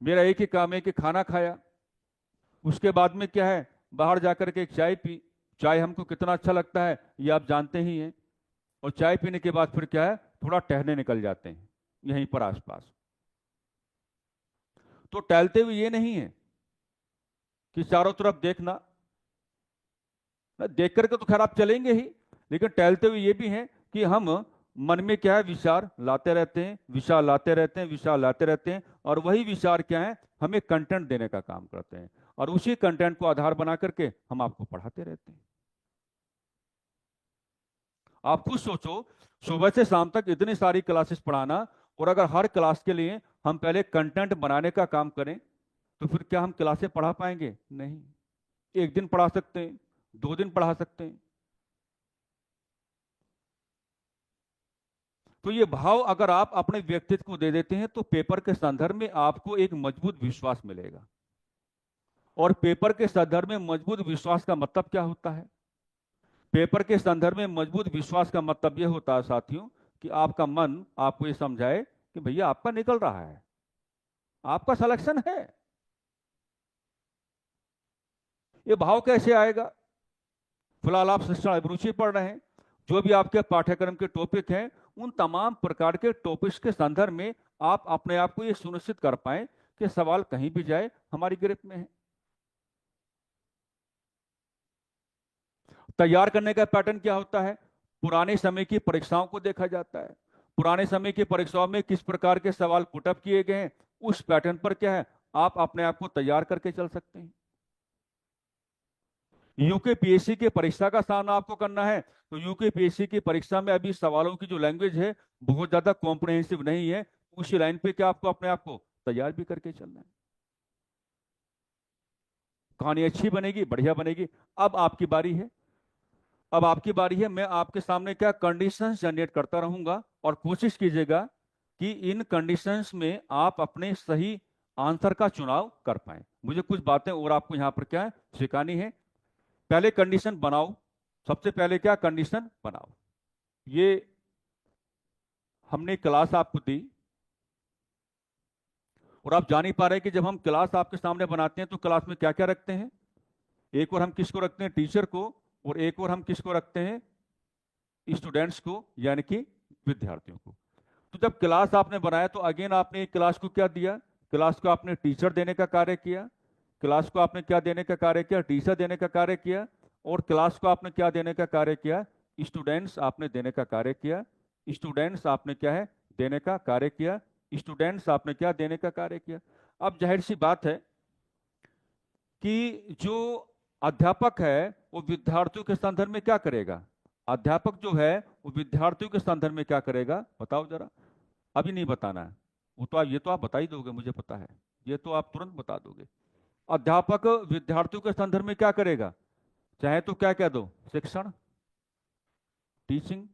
मेरा एक ही काम है कि खाना खाया, उसके बाद में क्या है, बाहर जाकर के एक चाय पी। चाय हमको कितना अच्छा लगता है ये आप जानते ही हैं। और चाय पीने के बाद फिर क्या है, थोड़ा टहलने निकल जाते हैं यहीं पर आसपास। तो टहलते हुए ये नहीं है कि चारों तरफ देखना, देख करके तो खैर आप चलेंगे ही, लेकिन टहलते हुए ये भी है कि हम मन में क्या है, विचार लाते रहते हैं, विचार लाते रहते हैं, विचार लाते रहते हैं, और वही विचार क्या है, हमें कंटेंट देने का काम करते हैं, और उसी कंटेंट को आधार बना करके हम आपको पढ़ाते रहते हैं। आप खुद सोचो, सुबह से शाम तक इतनी सारी क्लासेस पढ़ाना, और अगर हर क्लास के लिए हम पहले कंटेंट बनाने का काम करें, तो फिर क्या हम क्लासें पढ़ा पाएंगे? नहीं। एक दिन पढ़ा सकते हैं, 2 दिन पढ़ा सकते हैं। तो ये भाव अगर आप अपने व्यक्तित्व को दे देते हैं तो पेपर के संदर्भ में आपको एक मजबूत विश्वास मिलेगा। और पेपर के संदर्भ में मजबूत विश्वास का मतलब क्या होता है? पेपर के संदर्भ में मजबूत विश्वास का मतलब यह होता है साथियों, कि आपका मन आपको ये समझाए कि भैया आपका निकल रहा है, आपका सिलेक्शन है। ये भाव कैसे आएगा? फिलहाल आप शिक्षण अभिरुचि पढ़ रहे हैं, जो भी आपके पाठ्यक्रम के टॉपिक हैं, उन तमाम प्रकार के टॉपिक्स के संदर्भ में आप अपने आप को ये सुनिश्चित कर पाए कि सवाल कहीं भी जाए हमारी गिरफ्त में है। तैयार करने का पैटर्न क्या होता है? पुराने समय की परीक्षाओं को देखा जाता है, पुराने समय की परीक्षाओं में किस प्रकार के सवाल पुटअप किए गए हैं, उस पैटर्न पर क्या है, आप अपने आप को तैयार करके चल सकते हैं। यूकेपीएससी की परीक्षा का सामना आपको करना है, तो यूकेपीएससी की परीक्षा में अभी सवालों की जो लैंग्वेज है बहुत ज्यादा कॉम्प्रिहेंसिव नहीं है। उसी लाइन पे क्या आपको अपने आप को तैयार भी करके चलना है। कहानी अच्छी बनेगी, बढ़िया बनेगी। अब आपकी बारी है। अब आपकी बारी है। मैं आपके सामने क्या कंडीशंस जनरेट करता रहूंगा और कोशिश कीजिएगा कि इन कंडीशंस में आप अपने सही आंसर का चुनाव कर पाए। मुझे कुछ बातें और आपको यहां पर क्या है सिखानी है। पहले कंडीशन बनाओ। सबसे पहले क्या कंडीशन बनाओ। ये हमने क्लास आपको दी और आप जान ही पा रहे हैं कि जब हम क्लास आपके सामने बनाते हैं तो क्लास में क्या क्या रखते हैं। एक और हम किसको रखते हैं, टीचर को, और एक और हम किसको रखते हैं, स्टूडेंट्स को, यानी कि विद्यार्थियों को। तो जब क्लास आपने बनाया तो अगेन आपने क्लास को क्या दिया, क्लास को आपने टीचर देने का कार्य किया। क्लास को आपने क्या देने का कार्य किया, टीचर देने का कार्य किया। और क्लास को आपने क्या देने का कार्य किया, स्टूडेंट्स आपने देने का कार्य किया। स्टूडेंट्स आपने क्या है देने का कार्य किया। स्टूडेंट्स आपने क्या देने का कार्य किया। अब जाहिर सी बात है कि जो अध्यापक है वो विद्यार्थियों के संदर्भ में क्या करेगा। अध्यापक जो है वो विद्यार्थियों के संदर्भ में क्या करेगा, बताओ जरा। अभी नहीं बताना है, वो तो आप ये तो आप बता ही दोगे, मुझे पता है, ये तो आप तुरंत बता दोगे। अध्यापक विद्यार्थियों के संदर्भ में क्या करेगा, चाहे तो क्या कह दो शिक्षण, टीचिंग,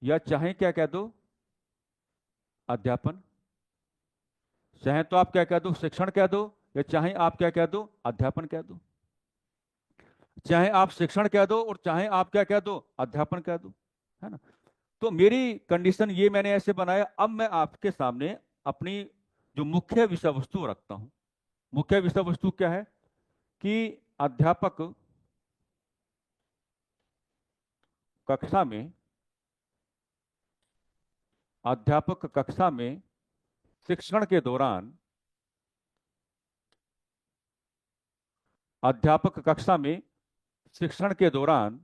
या चाहे क्या कह दो अध्यापन। चाहे तो आप क्या कह दो शिक्षण कह दो, या चाहे आप क्या कह दो अध्यापन कह दो। चाहे आप शिक्षण कह दो और चाहे आप क्या कह दो अध्यापन कह दो, है ना। तो मेरी कंडीशन ये मैंने ऐसे बनाया। अब मैं आपके सामने अपनी जो मुख्य विषय वस्तु रखता हूं। मुख्य विषय वस्तु क्या है कि अध्यापक कक्षा में अध्यापक कक्षा में शिक्षण के दौरान अध्यापक कक्षा में शिक्षण के दौरान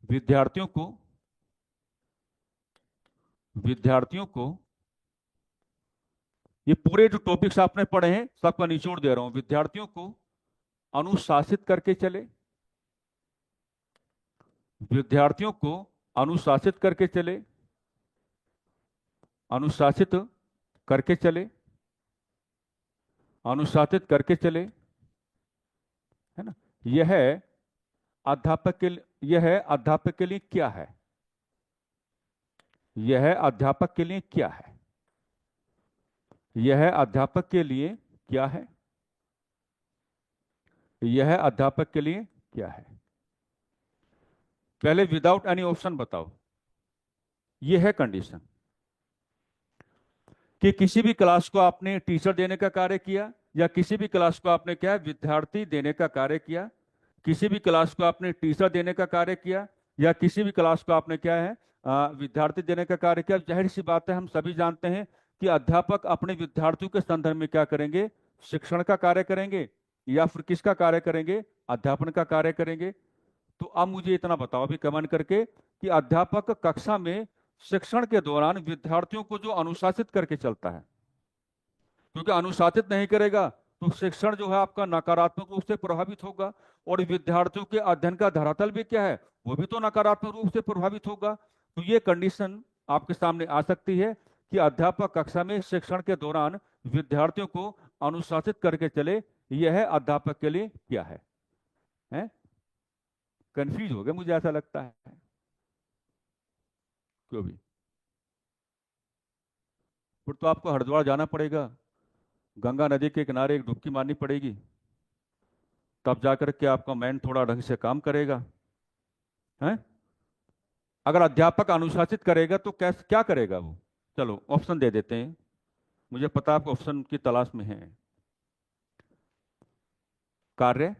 विद्यार्थियों को विद्यार्थियों को ये पूरे जो टॉपिक्स आपने पढ़े हैं सबका निचोड़ दे रहा हूं। विद्यार्थियों को अनुशासित करके चले। विद्यार्थियों को अनुशासित करके चले। अनुशासित करके चले। अनुशासित करके चले, है ना। यह अध्यापक के यह अध्यापक के लिए क्या है। यह अध्यापक के लिए क्या है। यह अध्यापक के लिए क्या है। यह अध्यापक के लिए क्या है। पहले विदाउट एनी ऑप्शन बताओ। यह है कंडीशन कि किसी भी क्लास को आपने टीचर देने का कार्य किया, या किसी भी क्लास को आपने क्या विद्यार्थी देने का कार्य किया। किसी भी क्लास को आपने टीचर देने का कार्य किया, या किसी भी क्लास को आपने क्या है विद्यार्थी देने का कार्य किया। जाहिर सी बात है, हम सभी जानते हैं कि अध्यापक अपने विद्यार्थियों के संदर्भ में क्या करेंगे, शिक्षण का कार्य करेंगे, या फिर किसका कार्य करेंगे, अध्यापन का कार्य करेंगे। तो अब मुझे इतना बताओ अभी कमेंट करके कि अध्यापक कक्षा में शिक्षण के दौरान विद्यार्थियों को जो अनुशासित करके चलता है, क्योंकि अनुशासित नहीं करेगा तो शिक्षण जो है आपका नकारात्मक रूप से प्रभावित होगा, और विद्यार्थियों के अध्ययन का धरातल भी क्या है, वो भी तो नकारात्मक रूप से प्रभावित होगा। तो ये कंडीशन आपके सामने आ सकती है कि अध्यापक कक्षा में शिक्षण के दौरान विद्यार्थियों को अनुशासित करके चले। यह अध्यापक के लिए क्या है? कंफ्यूज हो गए मुझे ऐसा लगता है। क्यों भी, फिर तो आपको हरिद्वार जाना पड़ेगा, गंगा नदी के किनारे एक डुबकी मारनी पड़ेगी, तब जाकर के आपका माइंड थोड़ा ढंग से काम करेगा, है। अगर अध्यापक अनुशासित करेगा तो कैसे क्या करेगा वो। चलो ऑप्शन दे देते हैं, मुझे पता आप ऑप्शन की तलाश में हैं। कार्य,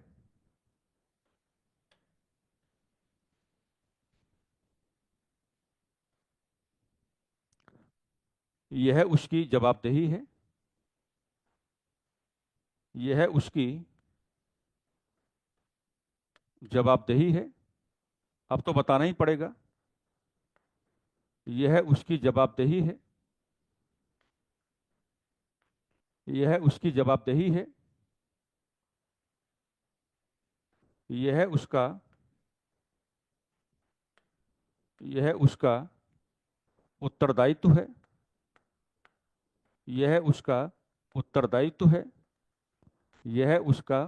यह उसकी जवाबदेही है। यह उसकी जवाबदेही है। अब तो बताना ही पड़ेगा। यह उसकी जवाबदेही है। यह उसकी जवाबदेही है। यह उसका यह उसका उत्तरदायित्व है। यह उसका उत्तरदायित्व है, यह उसका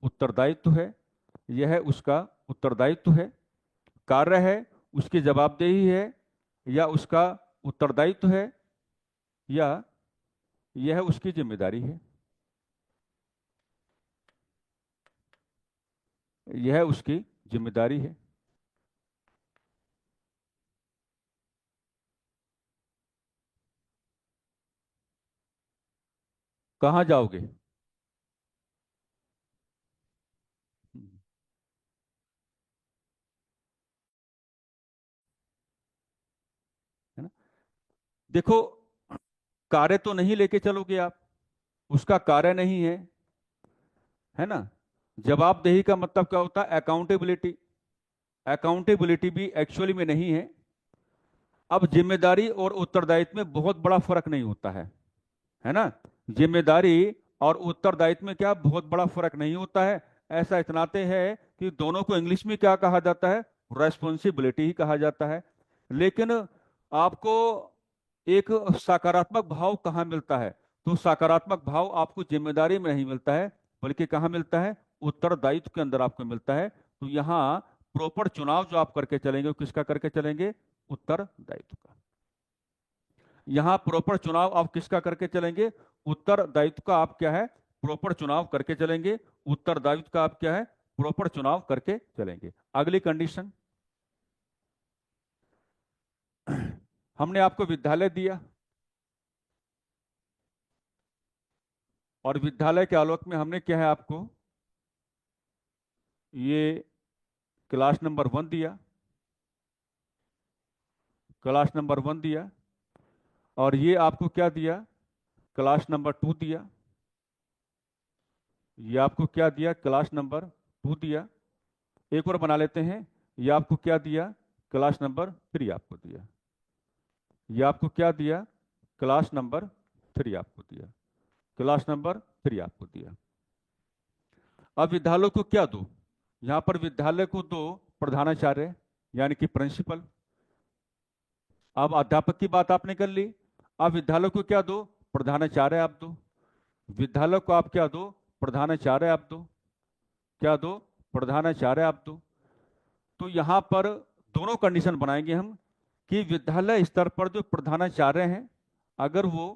उत्तरदायित्व है, यह उसका उत्तरदायित्व है। कार्य है, उसकी जवाबदेही है, या उसका उत्तरदायित्व है, या यह उसकी जिम्मेदारी है, यह उसकी जिम्मेदारी है। कहाँ जाओगे? है ना? देखो, कार्य तो नहीं लेके चलोगे आप, उसका कार्य नहीं है ना। जवाबदेही का मतलब क्या होता है? अकाउंटेबिलिटी। अकाउंटेबिलिटी भी एक्चुअली में नहीं है। अब जिम्मेदारी और उत्तरदायित्व में बहुत बड़ा फर्क नहीं होता है ना। जिम्मेदारी और उत्तरदायित्व में क्या बहुत बड़ा फर्क नहीं होता है। ऐसा इतनाते हैं कि दोनों को इंग्लिश में क्या कहा जाता है? रेस्पॉन्सिबिलिटी ही कहा जाता है। लेकिन आपको एक सकारात्मक भाव कहाँ मिलता है? तो सकारात्मक भाव आपको जिम्मेदारी में नहीं मिलता है, बल्कि कहाँ मिलता है? उत्तरदायित्व के अंदर आपको मिलता है। तो यहाँ प्रॉपर चुनाव जो आप करके चलेंगे वो किसका करके चलेंगे? उत्तरदायित्व का। यहाँ प्रॉपर चुनाव आप किसका करके चलेंगे? उत्तरदायित्व का। आप क्या है? प्रॉपर चुनाव करके चलेंगे। उत्तरदायित्व का आप क्या है? प्रॉपर चुनाव करके चलेंगे। अगली कंडीशन, हमने आपको विद्यालय दिया, और विद्यालय के आलोक में हमने क्या है आपको? ये क्लास नंबर 1 दिया, क्लास नंबर 1 दिया, और ये आपको क्या दिया? क्लास नंबर 2 दिया। ये आपको क्या दिया? क्लास नंबर 2 दिया। एक और बना लेते हैं, ये आपको क्या दिया? क्लास नंबर 3 आपको दिया। ये आपको क्या दिया? क्लास नंबर 3 आपको दिया। क्लास नंबर 3 आपको दिया। अब विद्यालय को क्या दो? यहां पर विद्यालय को दो प्रधानाचार्य, यानी कि प्रिंसिपल। अब अध्यापक की बात आपने कर ली। अब विद्यालय को क्या दो? प्रधानाचार्य आप दो। विद्यालय को आप क्या दो? प्रधानाचार्य आप दो। क्या दो? प्रधानाचार्य आप दो। तो यहां पर दोनों कंडीशन बनाएंगे हम, कि विद्यालय स्तर पर जो प्रधानाचार्य हैं, अगर वो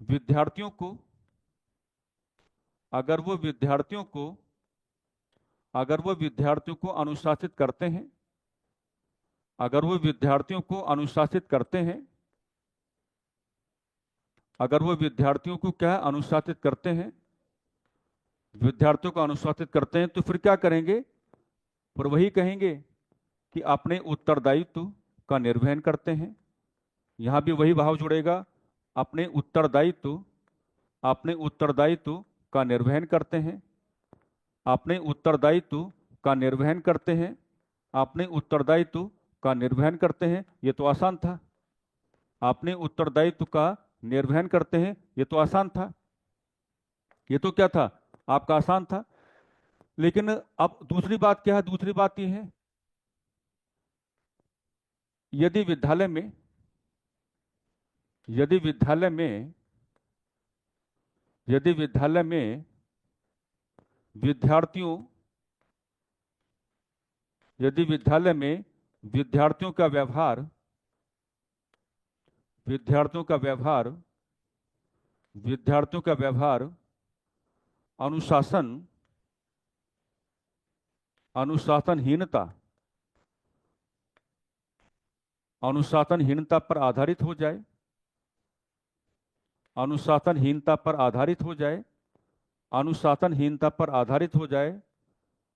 विद्यार्थियों को अगर वो विद्यार्थियों को अगर वो विद्यार्थियों को अनुशासित करते हैं, अगर वो विद्यार्थियों को अनुशासित करते हैं, अगर वो विद्यार्थियों को क्या है? अनुशासित करते हैं, विद्यार्थियों को अनुशासित करते हैं, तो फिर क्या करेंगे? फिर वही कहेंगे कि अपने उत्तरदायित्व का निर्वहन करते हैं। यहां भी वही भाव जुड़ेगा, अपने उत्तरदायित्व अपने उत्तरदायित्व का निर्वहन करते हैं, अपने उत्तरदायित्व का निर्वहन करते हैं, अपने उत्तरदायित्व का निर्वहन करते हैं। ये तो आसान था। अपने उत्तरदायित्व का निर्वहन करते हैं, ये तो आसान था। ये तो क्या था? आपका आसान था। लेकिन अब दूसरी बात क्या है? दूसरी बात ये है, यदि विद्यालय में यदि विद्यालय में यदि विद्यालय में विद्यार्थियों यदि विद्यालय में विद्यार्थियों का व्यवहार विद्यार्थियों का व्यवहार विद्यार्थियों का व्यवहार अनुशासन अनुशासनहीनता अनुशासनहीनता पर आधारित हो जाए, अनुशासनहीनता पर आधारित हो जाए, अनुशासनहीनता पर आधारित हो जाए,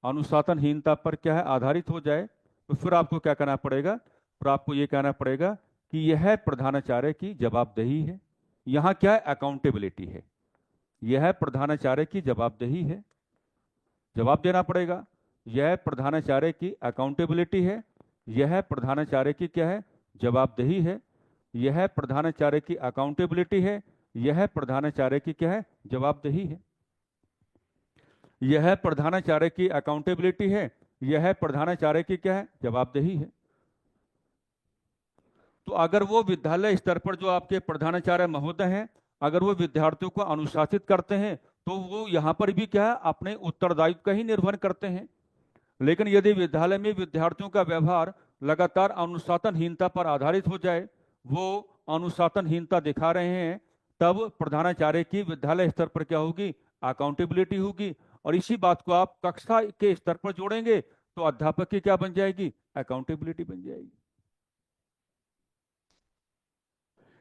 अनुशासनहीनता पर क्या है? आधारित हो जाए, तो फिर आपको क्या कहना पड़ेगा? फिर आपको यह कहना पड़ेगा कि यह प्रधानाचार्य की जवाबदेही है। यहां क्या है? अकाउंटेबिलिटी है। यह प्रधानाचार्य की जवाबदेही है, जवाब देना पड़ेगा। यह प्रधानाचार्य की अकाउंटेबिलिटी है, यह प्रधानाचार्य की क्या है? जवाबदेही है। यह प्रधानाचार्य की अकाउंटेबिलिटी है, यह प्रधानाचार्य की क्या है? जवाबदेही है। यह प्रधानाचार्य की अकाउंटेबिलिटी है, यह प्रधानाचार्य की क्या है? जवाबदेही है। तो अगर वो विद्यालय स्तर पर जो आपके प्रधानाचार्य महोदय हैं, अगर वो विद्यार्थियों को अनुशासित करते हैं तो वो यहाँ पर भी क्या है, अपने उत्तरदायित्व का ही निर्वहन करते हैं। लेकिन यदि विद्यालय में विद्यार्थियों का व्यवहार लगातार अनुशासनहीनता पर आधारित हो जाए, वो अनुशासनहीनता दिखा रहे हैं, तब प्रधानाचार्य की विद्यालय स्तर पर क्या होगी, अकाउंटेबिलिटी होगी। और इसी बात को आप कक्षा के स्तर पर जोड़ेंगे तो अध्यापक की क्या बन जाएगी, अकाउंटेबिलिटी बन जाएगी।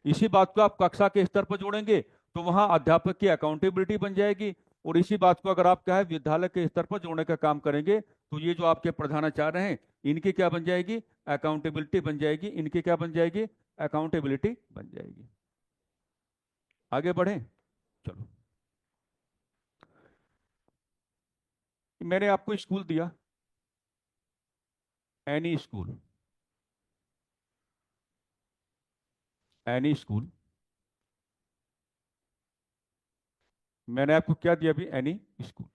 इसी बात को आप कक्षा के स्तर पर जोड़ेंगे तो वहां अध्यापक की अकाउंटेबिलिटी बन जाएगी। और इसी बात को अगर आप क्या है विद्यालय के स्तर पर जोड़ने का काम करेंगे तो ये जो आपके प्रधानाचार्य हैं, इनकी क्या बन जाएगी, अकाउंटेबिलिटी बन जाएगी। इनकी क्या बन जाएगी, अकाउंटेबिलिटी बन जाएगी। आगे बढ़े, चलो। मैंने आपको स्कूल दिया, एनी स्कूल, एनी स्कूल। मैंने आपको क्या दिया अभी, एनी स्कूल।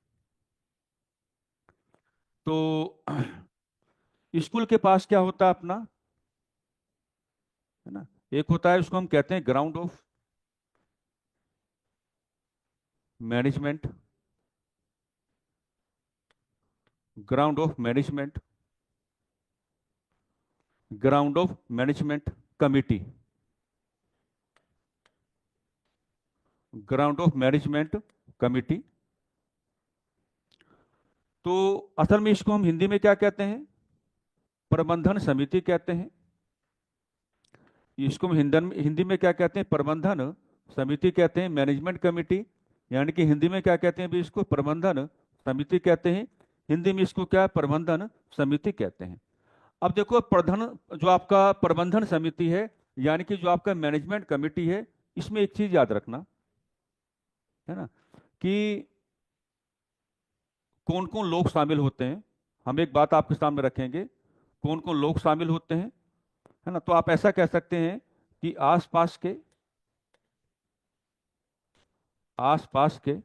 तो स्कूल के पास क्या होता है अपना, है ना, एक होता है उसको हम कहते हैं ground of management, ground of management, ground of management committee, ground of management committee. तो असल में इसको हम हिंदी में क्या कहते हैं, प्रबंधन समिति कहते हैं। इसको हम हिंदी में क्या कहते हैं, प्रबंधन समिति कहते हैं, मैनेजमेंट कमेटी। यानी कि हिंदी में क्या कहते हैं भी, इसको प्रबंधन समिति कहते हैं। हिंदी में इसको क्या, प्रबंधन समिति कहते हैं। अब देखो, जो आपका प्रबंधन समिति है, यानी कि जो आपका मैनेजमेंट कमेटी है, इसमें एक चीज याद रखना, है ना, कि कौन कौन लोग शामिल होते हैं। हम एक बात आपके सामने रखेंगे, कौन कौन लोग शामिल होते हैं, है ना। तो आप ऐसा कह सकते हैं कि आसपास के, आसपास के,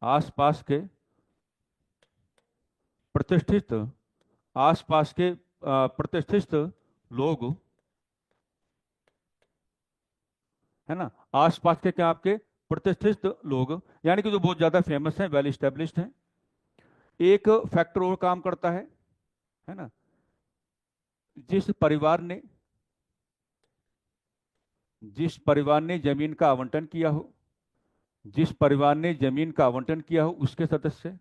आसपास के प्रतिष्ठित, आसपास के प्रतिष्ठित लोग, है ना, आसपास के क्या, आपके प्रतिष्ठित लोग, यानी कि जो बहुत ज्यादा फेमस हैं, वेल स्टेब्लिश्ड हैं। एक फैक्टर और काम करता है ना, जिस परिवार ने, जिस परिवार ने जमीन का आवंटन किया हो, जिस परिवार ने जमीन का आवंटन किया हो उसके सदस्य,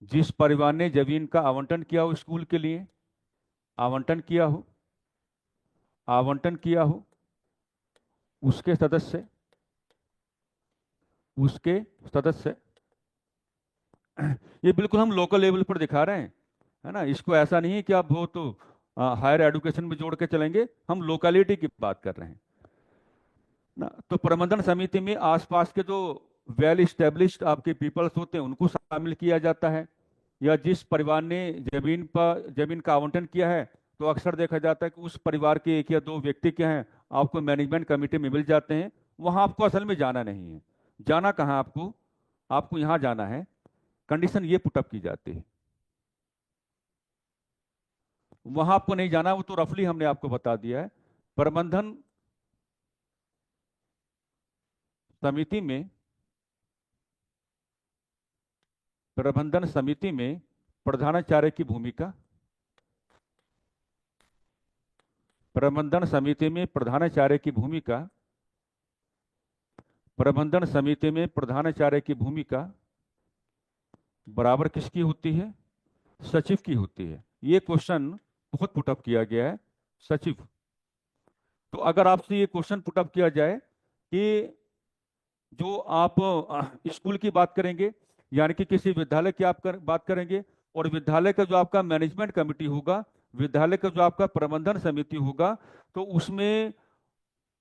जिस परिवार ने जमीन का आवंटन किया हो स्कूल के लिए, आवंटन किया हो, आवंटन किया हो, उसके सदस्य, उसके सदस्य। ये बिल्कुल हम लोकल लेवल पर दिखा रहे हैं, है ना। इसको ऐसा नहीं है कि आप बहुत हायर एजुकेशन में जोड़ के चलेंगे, हम लोकेलिटी की बात कर रहे हैं ना। तो प्रबंधन समिति में आसपास के जो वेल स्टेब्लिश्ड आपके पीपल्स होते हैं उनको शामिल किया जाता है। या जिस परिवार ने जमीन का आवंटन किया है, तो अक्सर देखा जाता है कि उस परिवार के एक या दो व्यक्ति क्या हैं, आपको मैनेजमेंट कमेटी में मिल जाते हैं। वहां आपको असल में जाना नहीं है। जाना कहाँ आपको, आपको यहाँ जाना है। कंडीशन ये पुटअप की जाती है, वहां आपको नहीं जाना, वो तो रफली हमने आपको बता दिया है। प्रबंधन समिति में, प्रबंधन समिति में प्रधानाचार्य की भूमिका, प्रबंधन समिति में प्रधानाचार्य की भूमिका, प्रबंधन समिति में प्रधानाचार्य की भूमिका बराबर किसकी होती है, सचिव की होती है। ये क्वेश्चन बहुत पुटअप किया गया है, सचिव। तो अगर आपसे ये क्वेश्चन पुटअप किया जाए कि जो आप स्कूल की बात करेंगे, यानी कि किसी विद्यालय की आप बात करेंगे, और विद्यालय का जो आपका मैनेजमेंट कमेटी होगा, विद्यालय का जो आपका प्रबंधन समिति होगा, तो उसमें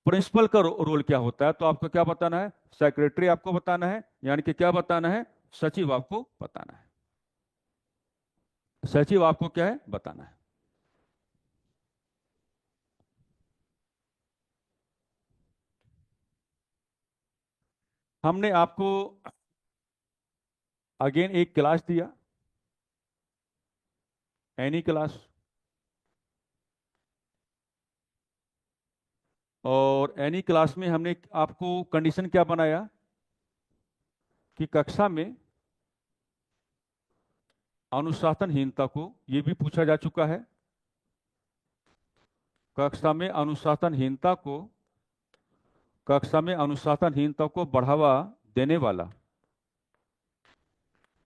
प्रिंसिपल का रोल क्या होता है, तो आपको क्या बताना है, सेक्रेटरी आपको बताना है, यानी कि क्या बताना है, सचिव आपको बताना है। सचिव आपको क्या है, बताना है। हमने आपको अगेन एक क्लास दिया, एनी क्लास। और एनी क्लास में हमने आपको कंडीशन क्या बनाया कि कक्षा में अनुशासनहीनता को, ये भी पूछा जा चुका है, कक्षा में अनुशासनहीनता को, कक्षा में अनुशासनहीनता को बढ़ावा देने वाला,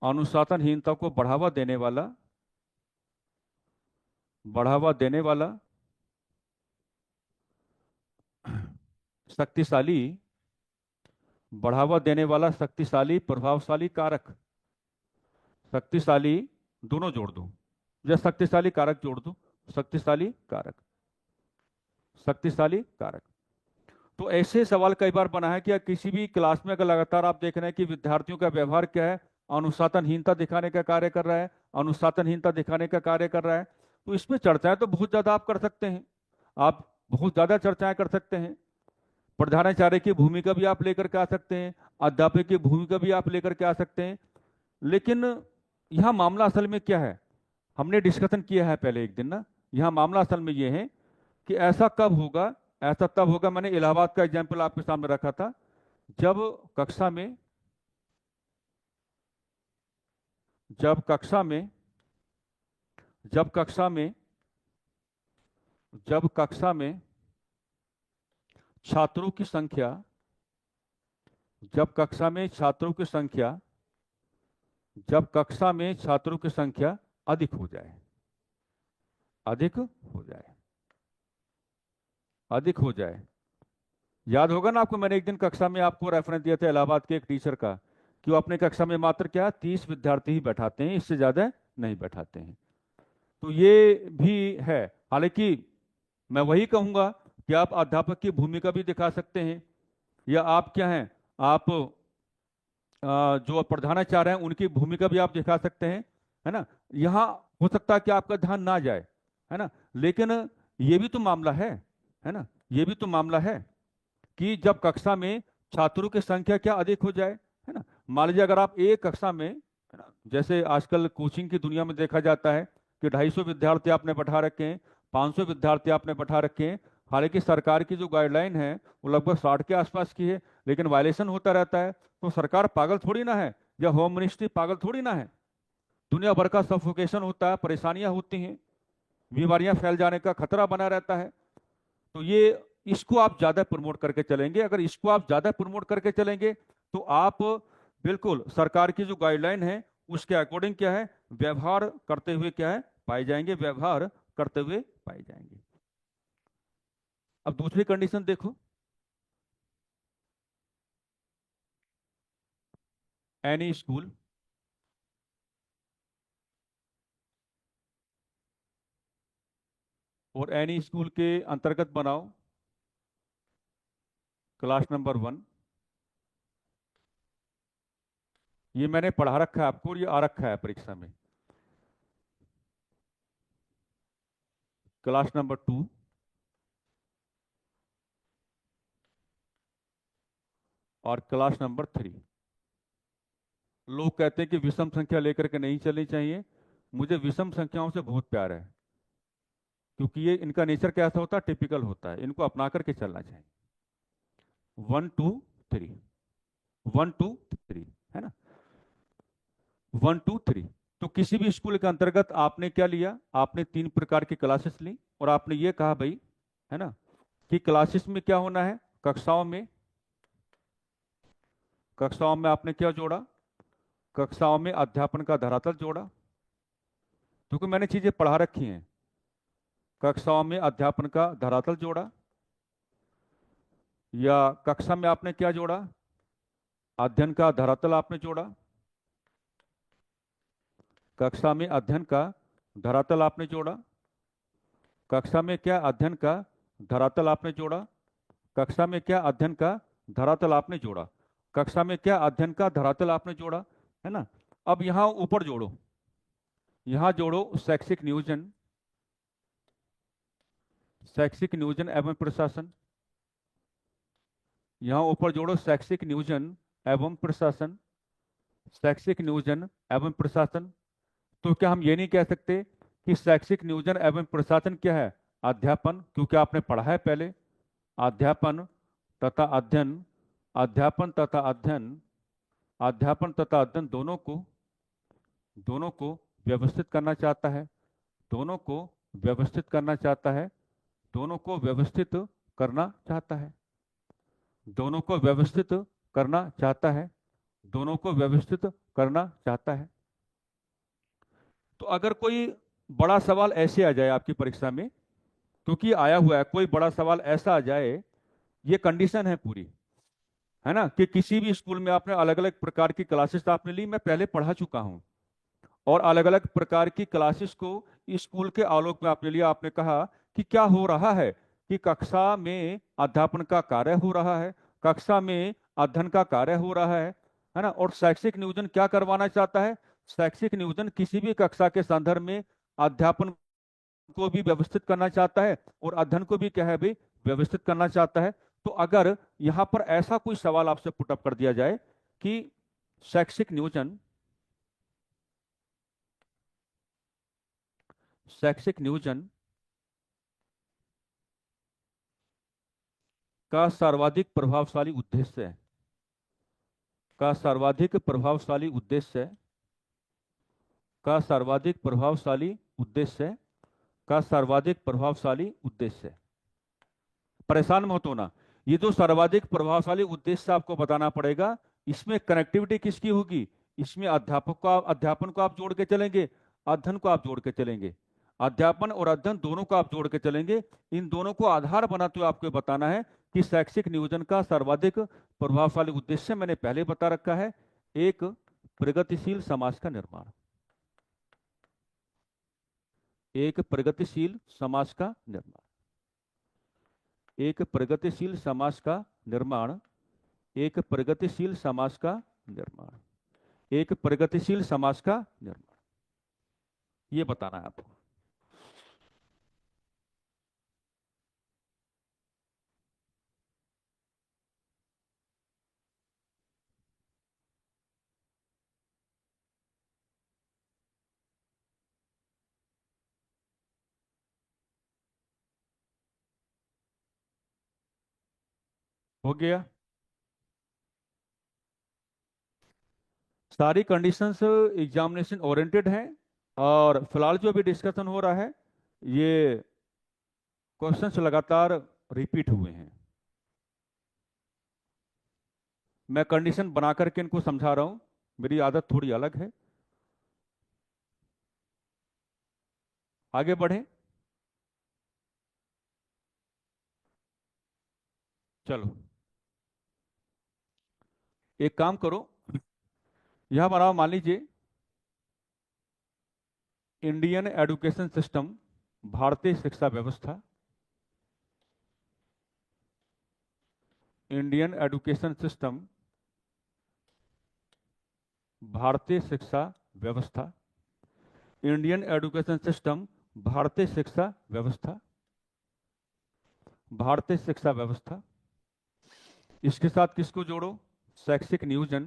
अनुशासनहीनता को बढ़ावा देने वाला, बढ़ावा देने वाला शक्तिशाली, बढ़ावा देने वाला शक्तिशाली प्रभावशाली कारक, शक्तिशाली दोनों जोड़ दो या शक्तिशाली कारक जोड़ दो, शक्तिशाली कारक, शक्तिशाली कारक। तो ऐसे सवाल कई बार बना है कि किसी भी क्लास में अगर लगातार आप देख रहे हैं कि विद्यार्थियों का व्यवहार क्या है, अनुशासनहीनता दिखाने का कार्य कर रहा है, अनुशासनहीनता दिखाने का कार्य कर रहा है, तो इसमें चर्चाएं तो बहुत ज्यादा आप कर सकते हैं, आप बहुत ज्यादा चर्चाएं कर सकते हैं। प्रधानाचार्य की भूमिका भी आप लेकर के आ सकते हैं, अध्यापक की भूमिका भी आप लेकर के आ सकते हैं। लेकिन यह मामला असल में क्या है, हमने डिस्कशन किया है पहले एक दिन ना, यह मामला असल में यह है कि ऐसा कब होगा, ऐसा तब होगा, मैंने इलाहाबाद का एग्जाम्पल आपके सामने रखा था, जब कक्षा में, जब कक्षा में, जब कक्षा में, जब कक्षा में छात्रों की संख्या, जब कक्षा में छात्रों की संख्या, जब कक्षा में छात्रों की संख्या अधिक हो जाए, अधिक हो जाए, अधिक हो जाए। याद होगा ना आपको, मैंने एक दिन कक्षा में आपको रेफरेंस दिया था इलाहाबाद के एक टीचर का, कि वो अपने कक्षा में मात्र क्या 30 विद्यार्थी ही बैठाते हैं, इससे ज्यादा नहीं बैठाते हैं। तो ये भी है। हालांकि मैं वही कहूंगा कि आप अध्यापक की भूमिका भी दिखा सकते हैं, या आप क्या हैं, आप जो प्रधानाचार्य हैं उनकी भूमिका भी आप दिखा सकते हैं, है ना। यहाँ हो सकता है कि आपका ध्यान ना जाए, है ना, लेकिन ये भी तो मामला है ना, ये भी तो मामला है कि जब कक्षा में छात्रों की संख्या क्या अधिक हो जाए, है ना। मान लीजिए अगर आप एक कक्षा में, है ना, जैसे आजकल कोचिंग की दुनिया में देखा जाता है कि 250 विद्यार्थी आपने बैठा रखे हैं, 500 विद्यार्थी आपने बैठा रखे हैं। हालांकि सरकार की जो गाइडलाइन है वो लगभग 60 के आसपास की है, लेकिन वायलेशन होता रहता है। तो सरकार पागल थोड़ी ना है, या होम मिनिस्ट्री पागल थोड़ी ना है। दुनिया भर का सफोकेशन होता है, परेशानियां होती हैं, बीमारियां फैल जाने का खतरा बना रहता है। तो ये, इसको आप ज्यादा प्रमोट करके चलेंगे, अगर इसको आप ज्यादा प्रमोट करके चलेंगे तो आप बिल्कुल सरकार की जो गाइडलाइन है उसके अकॉर्डिंग क्या है, व्यवहार करते हुए क्या है पाए जाएंगे, व्यवहार करते हुए पाए जाएंगे। अब दूसरी कंडीशन देखो, एनी स्कूल, और एनी स्कूल के अंतर्गत बनाओ क्लास नंबर 1। ये मैंने पढ़ा रखा है आपको और ये आ रखा है परीक्षा में। क्लास नंबर 2 और क्लास नंबर 3। लोग कहते हैं कि विषम संख्या लेकर के नहीं चलनी चाहिए, मुझे विषम संख्याओं से बहुत प्यार है, क्योंकि ये इनका नेचर कैसा होता है, टिपिकल होता है, इनको अपना करके चलना चाहिए। 1 2 3, 1 2 3, है ना, 1 2 3। तो किसी भी स्कूल के अंतर्गत आपने क्या लिया, आपने 3 प्रकार की क्लासेस ली, और आपने ये कहा भाई, है ना, कि क्लासेस में क्या होना है, कक्षाओं में, कक्षाओं में आपने क्या जोड़ा, कक्षाओं में अध्यापन का धरातल जोड़ा, क्योंकि मैंने चीजें पढ़ा रखी हैं। कक्षाओं में अध्यापन का धरातल जोड़ा, या कक्षा में आपने क्या जोड़ा, अध्ययन का धरातल आपने जोड़ा, कक्षा में अध्ययन का धरातल आपने जोड़ा, कक्षा में क्या अध्ययन का धरातल आपने जोड़ा, कक्षा में क्या अध्ययन का धरातल आपने जोड़ा, कक्षा में क्या अध्ययन का धरातल आपने जोड़ा, है ना। अब यहां ऊपर जोड़ो, यहां जोड़ो शैक्षिक नियोजन, शैक्षिक नियोजन एवं प्रशासन, यहां ऊपर जोड़ो शैक्षिक नियोजन एवं प्रशासन, शैक्षिक नियोजन एवं प्रशासन। तो क्या हम ये नहीं कह सकते कि शैक्षिक नियोजन एवं प्रशासन क्या है, अध्यापन, क्योंकि आपने पढ़ा है पहले, अध्यापन तथा अध्ययन, अध्यापन तथा अध्ययन, अध्यापन तथा अध्ययन दोनों को व्यवस्थित करना चाहता है, दोनों को व्यवस्थित करना चाहता है, दोनों को व्यवस्थित करना चाहता है, दोनों को व्यवस्थित करना चाहता है, दोनों को व्यवस्थित करना चाहता है। तो अगर कोई बड़ा सवाल ऐसे आ जाए आपकी परीक्षा में, क्योंकि आया हुआ है, कोई बड़ा सवाल ऐसा आ जाए, ये कंडीशन है पूरी, है ना, कि किसी भी स्कूल में आपने अलग अलग प्रकार की क्लासेस आपने ली, मैं पहले पढ़ा चुका हूं, और अलग अलग प्रकार की क्लासेस को स्कूल के आलोक में आपने लिया। आपने कहा कि क्या हो रहा है कि कक्षा में अध्यापन का कार्य हो रहा है, कक्षा में अध्ययन का कार्य हो रहा है ना। और शैक्षिक नियोजन क्या करवाना चाहता है? शैक्षिक नियोजन किसी भी कक्षा के संदर्भ में अध्यापन को भी व्यवस्थित करना चाहता है और अध्ययन को भी क्या है भाई, व्यवस्थित करना चाहता है। तो अगर यहां पर ऐसा कोई सवाल आपसे पुटअप कर दिया जाए कि शैक्षिक नियोजन, शैक्षिक नियोजन का सर्वाधिक प्रभावशाली उद्देश्य है, का सर्वाधिक प्रभावशाली उद्देश्य है, का सर्वाधिक प्रभावशाली उद्देश्य है, का सर्वाधिक प्रभावशाली उद्देश्य है। परेशान मत होना, ये जो सर्वाधिक प्रभावशाली उद्देश्य आपको बताना पड़ेगा, इसमें कनेक्टिविटी किसकी होगी? इसमें अध्यापन को आप जोड़ के चलेंगे, अध्ययन को आप जोड़ के चलेंगे, अध्यापन और अध्ययन दोनों को आप जोड़ के चलेंगे। इन दोनों को आधार बनाते हुए आपको बताना है कि शैक्षिक नियोजन का सर्वाधिक प्रभावशाली उद्देश्य मैंने पहले बता रखा है, एक प्रगतिशील समाज का निर्माण, एक प्रगतिशील समाज का निर्माण, एक प्रगतिशील समाज का निर्माण, एक प्रगतिशील समाज का निर्माण, एक प्रगतिशील समाज का निर्माण, ये बताना है आपको। हो गया? सारी कंडीशंस एग्जामिनेशन ओरिएंटेड हैं, और फिलहाल जो अभी डिस्कशन हो रहा है, ये क्वेश्चंस लगातार रिपीट हुए हैं। मैं कंडीशन बना करके इनको समझा रहा हूं, मेरी आदत थोड़ी अलग है। आगे बढ़ें, चलो एक काम करो, यह बनाओ, मान लीजिए इंडियन एजुकेशन सिस्टम, भारतीय शिक्षा व्यवस्था, इंडियन एजुकेशन सिस्टम, भारतीय शिक्षा व्यवस्था, इंडियन एजुकेशन सिस्टम, भारतीय शिक्षा व्यवस्था, भारतीय शिक्षा व्यवस्था। इसके साथ किसको जोड़ो? शैक्षिक नियोजन,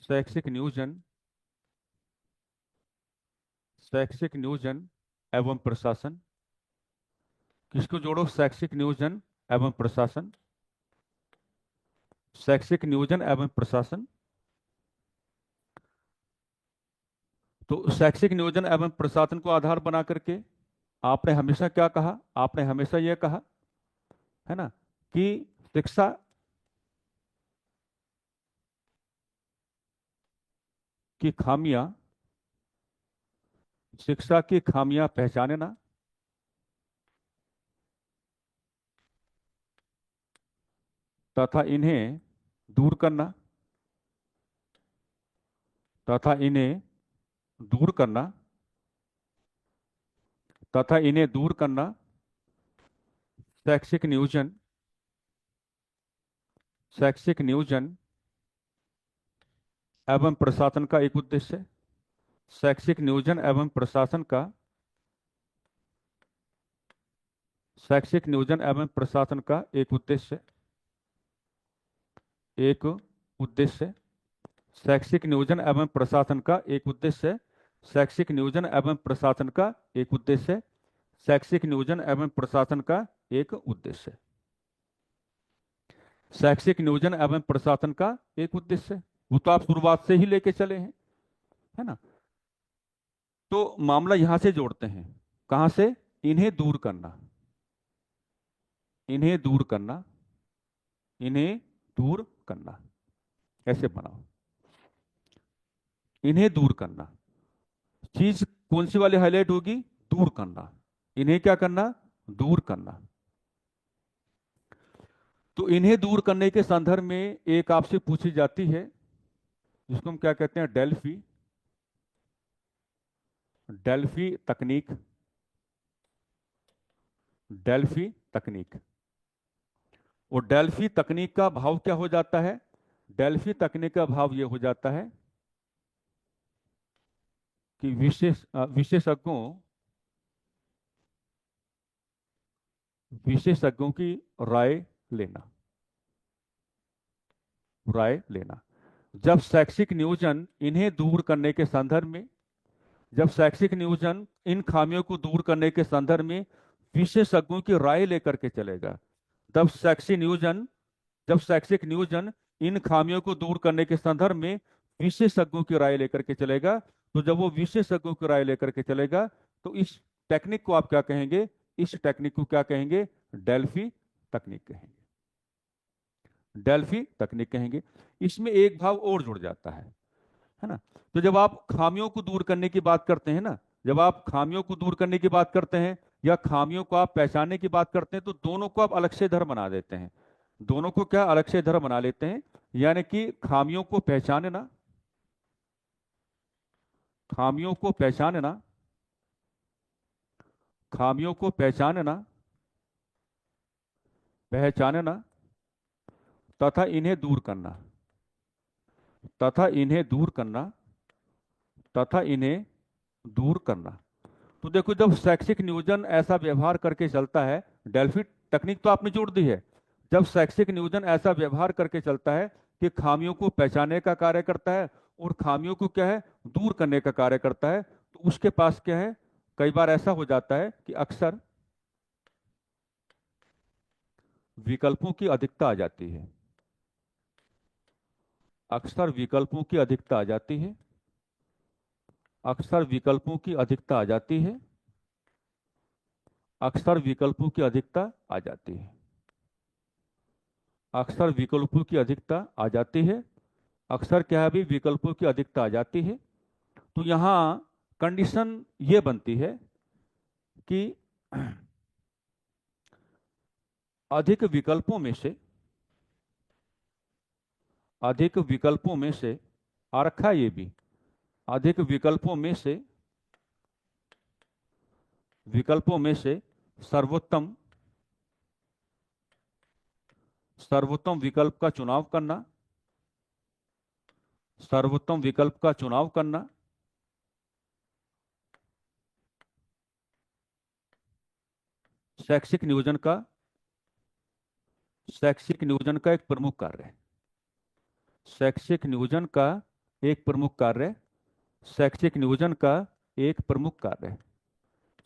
शैक्षिक नियोजन, शैक्षिक नियोजन एवं प्रशासन। किसको जोड़ो? शैक्षिक नियोजन एवं प्रशासन, शैक्षिक नियोजन एवं प्रशासन। तो शैक्षिक नियोजन एवं प्रशासन को आधार बना करके आपने हमेशा क्या कहा? आपने हमेशा यह कहा, है ना, कि शिक्षा की खामियां, शिक्षा की खामियां पहचानना तथा इन्हें दूर करना, तथा इन्हें दूर करना, तथा इन्हें दूर करना शैक्षिक नियोजन, शैक्षिक नियोजन एवं प्रशासन का एक उद्देश्य है। शैक्षिक नियोजन एवं प्रशासन का, शैक्षिक नियोजन एवं प्रशासन का एक उद्देश्य, एक उद्देश्य, शैक्षिक नियोजन एवं प्रशासन का एक उद्देश्य, शैक्षिक नियोजन एवं प्रशासन का एक उद्देश्य, शैक्षिक नियोजन एवं प्रशासन का एक उद्देश्य है। शैक्षिक नियोजन एवं प्रशासन का एक उद्देश्य है, वो तो आप शुरुआत से ही लेके चले हैं, है ना। तो मामला यहां से जोड़ते हैं, कहां से? इन्हें दूर करना, इन्हें दूर करना, इन्हें दूर करना, ऐसे बनाओ, इन्हें दूर करना। चीज कौन सी वाली हाईलाइट होगी? दूर करना। इन्हें क्या करना? दूर करना। तो इन्हें दूर करने के संदर्भ में एक आपसे पूछी जाती है, जिसको हम क्या कहते हैं? डेल्फी, डेल्फी तकनीक, डेल्फी तकनीक। और डेल्फी तकनीक का भाव क्या हो जाता है? डेल्फी तकनीक का भाव यह हो जाता है कि विशेषज्ञों विशेषज्ञों की राय लेना, राय लेना। जब शैक्षिक नियोजन इन्हें दूर करने के संदर्भ में, जब शैक्षिक नियोजन इन खामियों को दूर करने के संदर्भ में विशेषज्ञों की राय लेकर के चलेगा, तब शैक्षिक नियोजन, जब शैक्षिक नियोजन इन खामियों को दूर करने के संदर्भ में विशेषज्ञों की राय लेकर के चलेगा, तो जब वो विशेषज्ञों की राय लेकर के चलेगा, तो इस टेक्निक को आप क्या कहेंगे? इस टेक्निक को क्या कहेंगे? डेल्फी तकनीक कहेंगे, डेल्फी तकनीक कहेंगे। इसमें एक भाव और जुड़ जाता है ना। तो जब आप खामियों को दूर करने की बात करते हैं ना, जब आप खामियों को दूर करने की बात करते हैं या खामियों को आप पहचानने की बात करते हैं, तो दोनों को आप अलग से धर्म बना देते हैं, दोनों को क्या अलग से धर्म बना लेते हैं। यानी कि खामियों को पहचानना, खामियों को पहचानना, खामियों को पहचानना, पहचानना तथा इन्हें दूर करना, तथा इन्हें दूर करना, तथा इन्हें दूर करना। तो देखो, जब शैक्षिक नियोजन ऐसा व्यवहार करके चलता है, डेल्फी तकनीक तो आपने जोड़ दी है, जब शैक्षिक नियोजन ऐसा व्यवहार करके चलता है कि खामियों को पहचानने का कार्य करता है और खामियों को क्या है? दूर करने का कार्य करता है, तो उसके पास क्या है? कई बार ऐसा हो जाता है कि अक्सर विकल्पों की अधिकता आ जाती है, अक्सर विकल्पों की अधिकता आ जाती है, अक्सर विकल्पों की अधिकता आ जाती है, अक्सर विकल्पों की अधिकता आ जाती है, अक्सर विकल्पों की अधिकता आ जाती है, अक्सर क्या है? भी विकल्पों की अधिकता आ जाती है। तो यहां कंडीशन ये बनती है कि अधिक विकल्पों में से, अधिक विकल्पों में से आ रखा है ये भी, अधिक विकल्पों में से, विकल्पों में से सर्वोत्तम, सर्वोत्तम विकल्प का चुनाव करना, सर्वोत्तम विकल्प का चुनाव करना शैक्षिक नियोजन का, शैक्षिक नियोजन का एक प्रमुख कार्य है, शैक्षिक नियोजन का एक प्रमुख कार्य, शैक्षिक नियोजन का एक प्रमुख कार्य,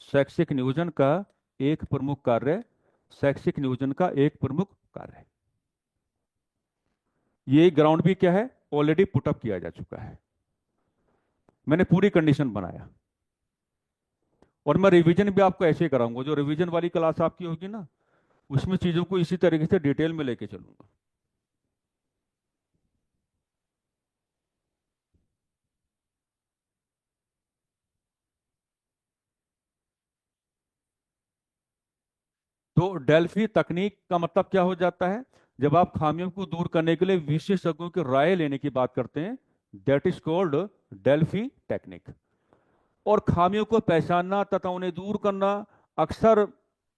शैक्षिक नियोजन का एक प्रमुख कार्य, शैक्षिक नियोजन का एक प्रमुख कार्य। ये ग्राउंड भी क्या है? ऑलरेडी पुटअप किया जा चुका है, मैंने पूरी कंडीशन बनाया। और मैं रिवीजन भी आपको ऐसे ही कराऊंगा, जो रिवीजन वाली क्लास आपकी होगी ना, उसमें चीजों को इसी तरीके से डिटेल में लेके चलूंगा। तो डेल्फी तकनीक का मतलब क्या हो जाता है? जब आप खामियों को दूर करने के लिए विशेषज्ञों की राय लेने की बात करते हैं, that is called Delphi technique. और खामियों को पहचानना तथा उन्हें दूर करना, अक्सर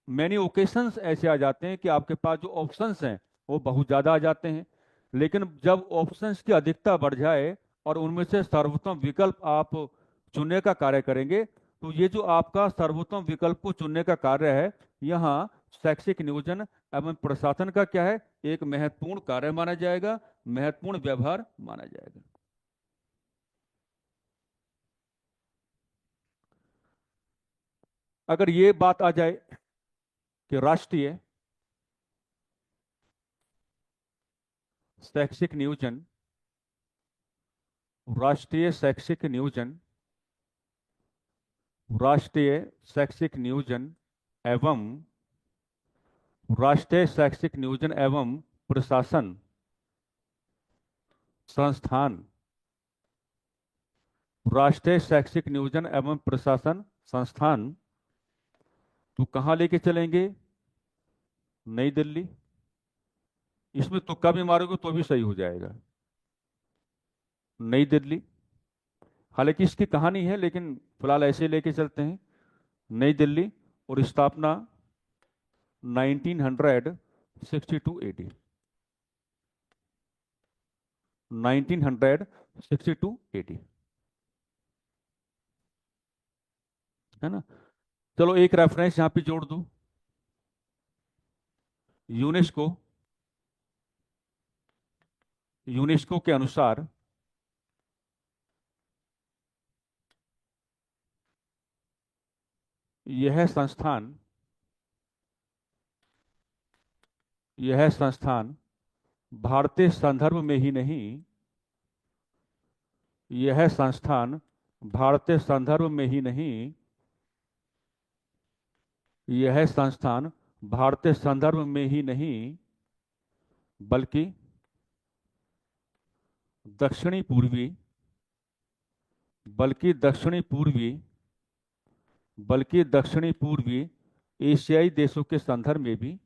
मैनी ओकेशंस ऐसे आ जाते हैं कि आपके पास जो ऑप्शंस हैं वो बहुत ज़्यादा आ जाते हैं, लेकिन जब ऑप्शंस की अधिकता बढ़ जाए और उनमें से सर्वोत्तम विकल्प आप चुनने का कार्य करेंगे, तो ये जो आपका सर्वोत्तम विकल्प को चुनने का कार्य है, यहाँ शैक्षिक नियोजन एवं प्रशासन का क्या है? एक महत्वपूर्ण कार्य माना जाएगा, महत्वपूर्ण व्यवहार माना जाएगा। अगर ये बात आ जाए कि शैक्षिक नियोजन राष्ट्रीय शैक्षिक नियोजन राष्ट्रीय शैक्षिक नियोजन एवं राष्ट्रीय शैक्षिक नियोजन एवं प्रशासन संस्थान राष्ट्रीय शैक्षिक नियोजन एवं प्रशासन संस्थान तो कहाँ लेके चलेंगे? नई दिल्ली। इसमें तुक्का भी मारोगे तो भी सही हो जाएगा, नई दिल्ली। हालांकि इसकी कहानी है, लेकिन फिलहाल ऐसे लेके चलते हैं, नई दिल्ली। और स्थापना 1962 एडी, 1962 एडी, है ना। चलो एक रेफरेंस यहां पे जोड़ दूं, यूनेस्को यूनेस्को के अनुसार यह संस्थान यह संस्थान भारतीय संदर्भ में ही नहीं, यह संस्थान भारतीय संदर्भ में ही नहीं, यह संस्थान भारतीय संदर्भ में ही नहीं, बल्कि दक्षिणी पूर्वी बल्कि दक्षिणी पूर्वी बल्कि दक्षिणी पूर्वी एशियाई देशों के संदर्भ में भी,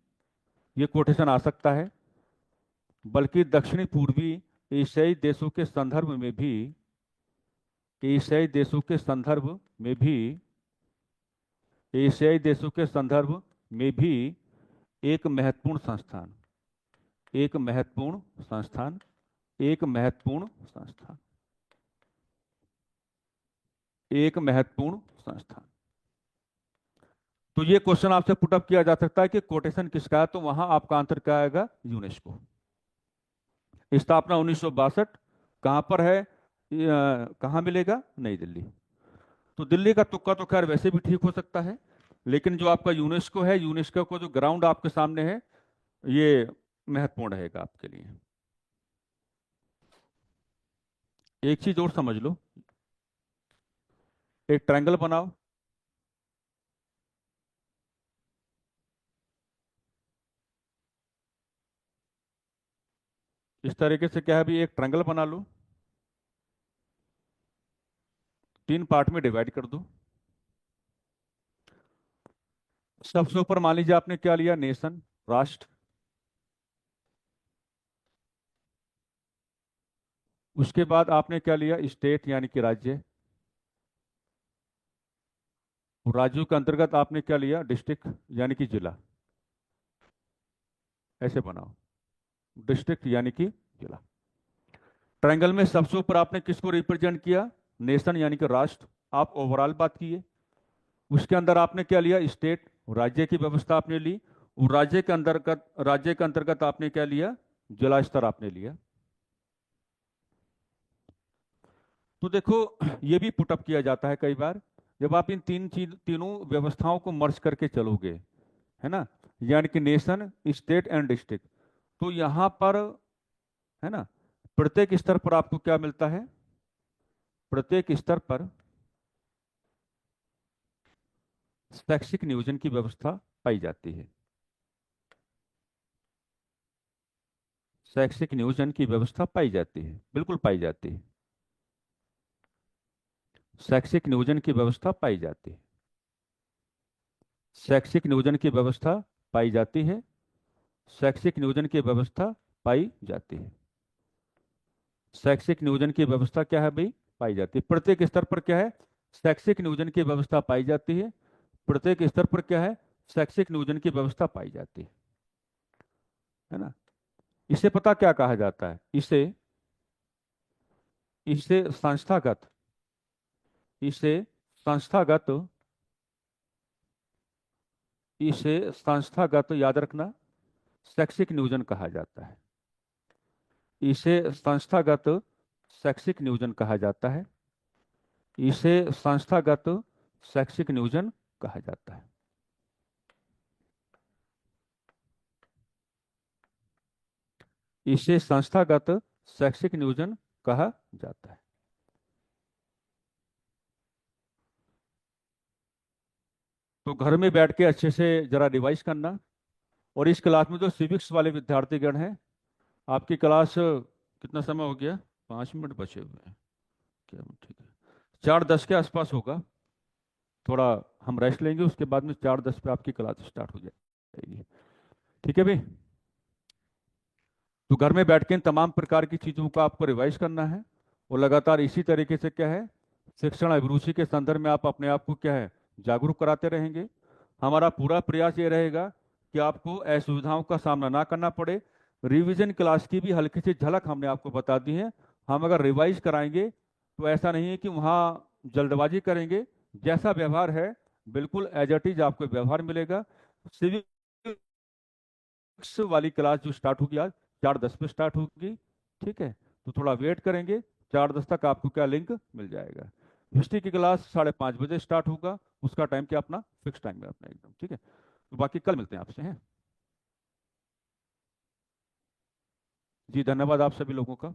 ये कोटेशन आ सकता है, बल्कि दक्षिणी पूर्वी एशियाई देशों के संदर्भ में भी, एशियाई देशों के संदर्भ में भी, एशियाई देशों के संदर्भ में भी एक महत्वपूर्ण संस्थान, एक महत्वपूर्ण संस्थान, एक महत्वपूर्ण संस्थान, एक महत्वपूर्ण संस्थान। तो ये क्वेश्चन आपसे पुटअप किया जा सकता है कि कोटेशन किसका है, तो वहां आपका आंसर क्या आएगा? यूनेस्को। स्थापना 1962, कहां पर है? कहां मिलेगा? नई दिल्ली। तो दिल्ली का तुक्का तो खैर वैसे भी ठीक हो सकता है, लेकिन जो आपका यूनेस्को है, यूनेस्को को जो ग्राउंड आपके सामने है, ये महत्वपूर्ण रहेगा आपके लिए। एक चीज और समझ लो, एक ट्रायंगल बनाओ। इस तरीके से क्या है, भी एक ट्रायंगल बना लो, 3 पार्ट में डिवाइड कर दो। सबसे ऊपर मान लीजिए आपने क्या लिया? नेशन, राष्ट्र। उसके बाद आपने क्या लिया? स्टेट यानी कि राज्य। और राज्यों के अंतर्गत आपने क्या लिया? डिस्ट्रिक्ट यानी कि जिला। ऐसे बनाओ, डिस्ट्रिक्ट यानी कि जिला। ट्रायंगल में सबसे ऊपर आपने किसको रिप्रेजेंट किया? नेशन यानी कि राष्ट्र। आप ओवरऑल बात किए। उसके अंदर आपने क्या लिया? स्टेट, राज्य की व्यवस्था आपने ली। और राज्य के अंतर्गत आपने क्या लिया? जिला स्तर आपने लिया। तो देखो, ये भी पुटअप किया जाता है कई बार, जब आप इन तीनों व्यवस्थाओं को मर्ज करके चलोगे, है ना, यानी कि नेशन, स्टेट एंड डिस्ट्रिक्ट, तो यहां पर, है ना, प्रत्येक स्तर पर आपको क्या मिलता है? प्रत्येक स्तर पर शैक्षिक नियोजन की व्यवस्था पाई जाती है। शैक्षिक नियोजन की व्यवस्था पाई जाती है, बिल्कुल पाई जाती है। शैक्षिक नियोजन की व्यवस्था पाई जाती है। शैक्षिक नियोजन की व्यवस्था पाई जाती है। शैक्षिक नियोजन की व्यवस्था पाई जाती है। शैक्षिक नियोजन की व्यवस्था क्या है भाई? पाई जाती है। प्रत्येक स्तर पर क्या है? शैक्षिक नियोजन की व्यवस्था पाई जाती है। प्रत्येक स्तर पर क्या है? शैक्षिक नियोजन की व्यवस्था पाई जाती है ना। इसे पता क्या कहा जाता है? इसे इसे संस्थागत इसे संस्थागत इसे संस्थागत, याद रखना, शैक्षिक नियोजन कहा जाता है। इसे संस्थागत शैक्षिक नियोजन कहा जाता है। इसे संस्थागत शैक्षिक नियोजन कहा जाता है। इसे संस्थागत शैक्षिक नियोजन कहा जाता है। तो घर में बैठ के अच्छे से जरा रिवाइज करना। और इस क्लास में जो सिविक्स वाले विद्यार्थीगण हैं, आपकी क्लास कितना समय हो गया? 5 मिनट बचे हुए हैं क्या? ठीक है, 4:10 के आसपास होगा। थोड़ा हम रेस्ट लेंगे, उसके बाद में 4:10 पे आपकी क्लास स्टार्ट हो जाएगी। ठीक है भाई। तो घर में बैठ के इन तमाम प्रकार की चीज़ों का आपको रिवाइज करना है। और लगातार इसी तरीके से क्या है, शिक्षण अभिरुचि के संदर्भ में आप अपने आप को क्या है, जागरूक कराते रहेंगे। हमारा पूरा प्रयास ये रहेगा कि आपको असुविधाओं का सामना ना करना पड़े। रिवीजन क्लास की भी हल्की सी झलक हमने आपको बता दी है। हम अगर रिवाइज कराएंगे तो ऐसा नहीं है कि वहाँ जल्दबाजी करेंगे। जैसा व्यवहार है बिल्कुल एज इट इज आपको व्यवहार मिलेगा। सिविक्स वाली क्लास जो स्टार्ट होगी आज 4:10 पे स्टार्ट होगी। ठीक है, तो थोड़ा वेट करेंगे, 4:10 तक आपको क्या लिंक मिल जाएगा। हिस्ट्री की क्लास 5:30 बजे स्टार्ट होगा, उसका टाइम क्या अपना फिक्स टाइम है अपना एकदम। ठीक है, तो बाकी कल मिलते हैं आपसे हैं। जी धन्यवाद आप सभी लोगों का।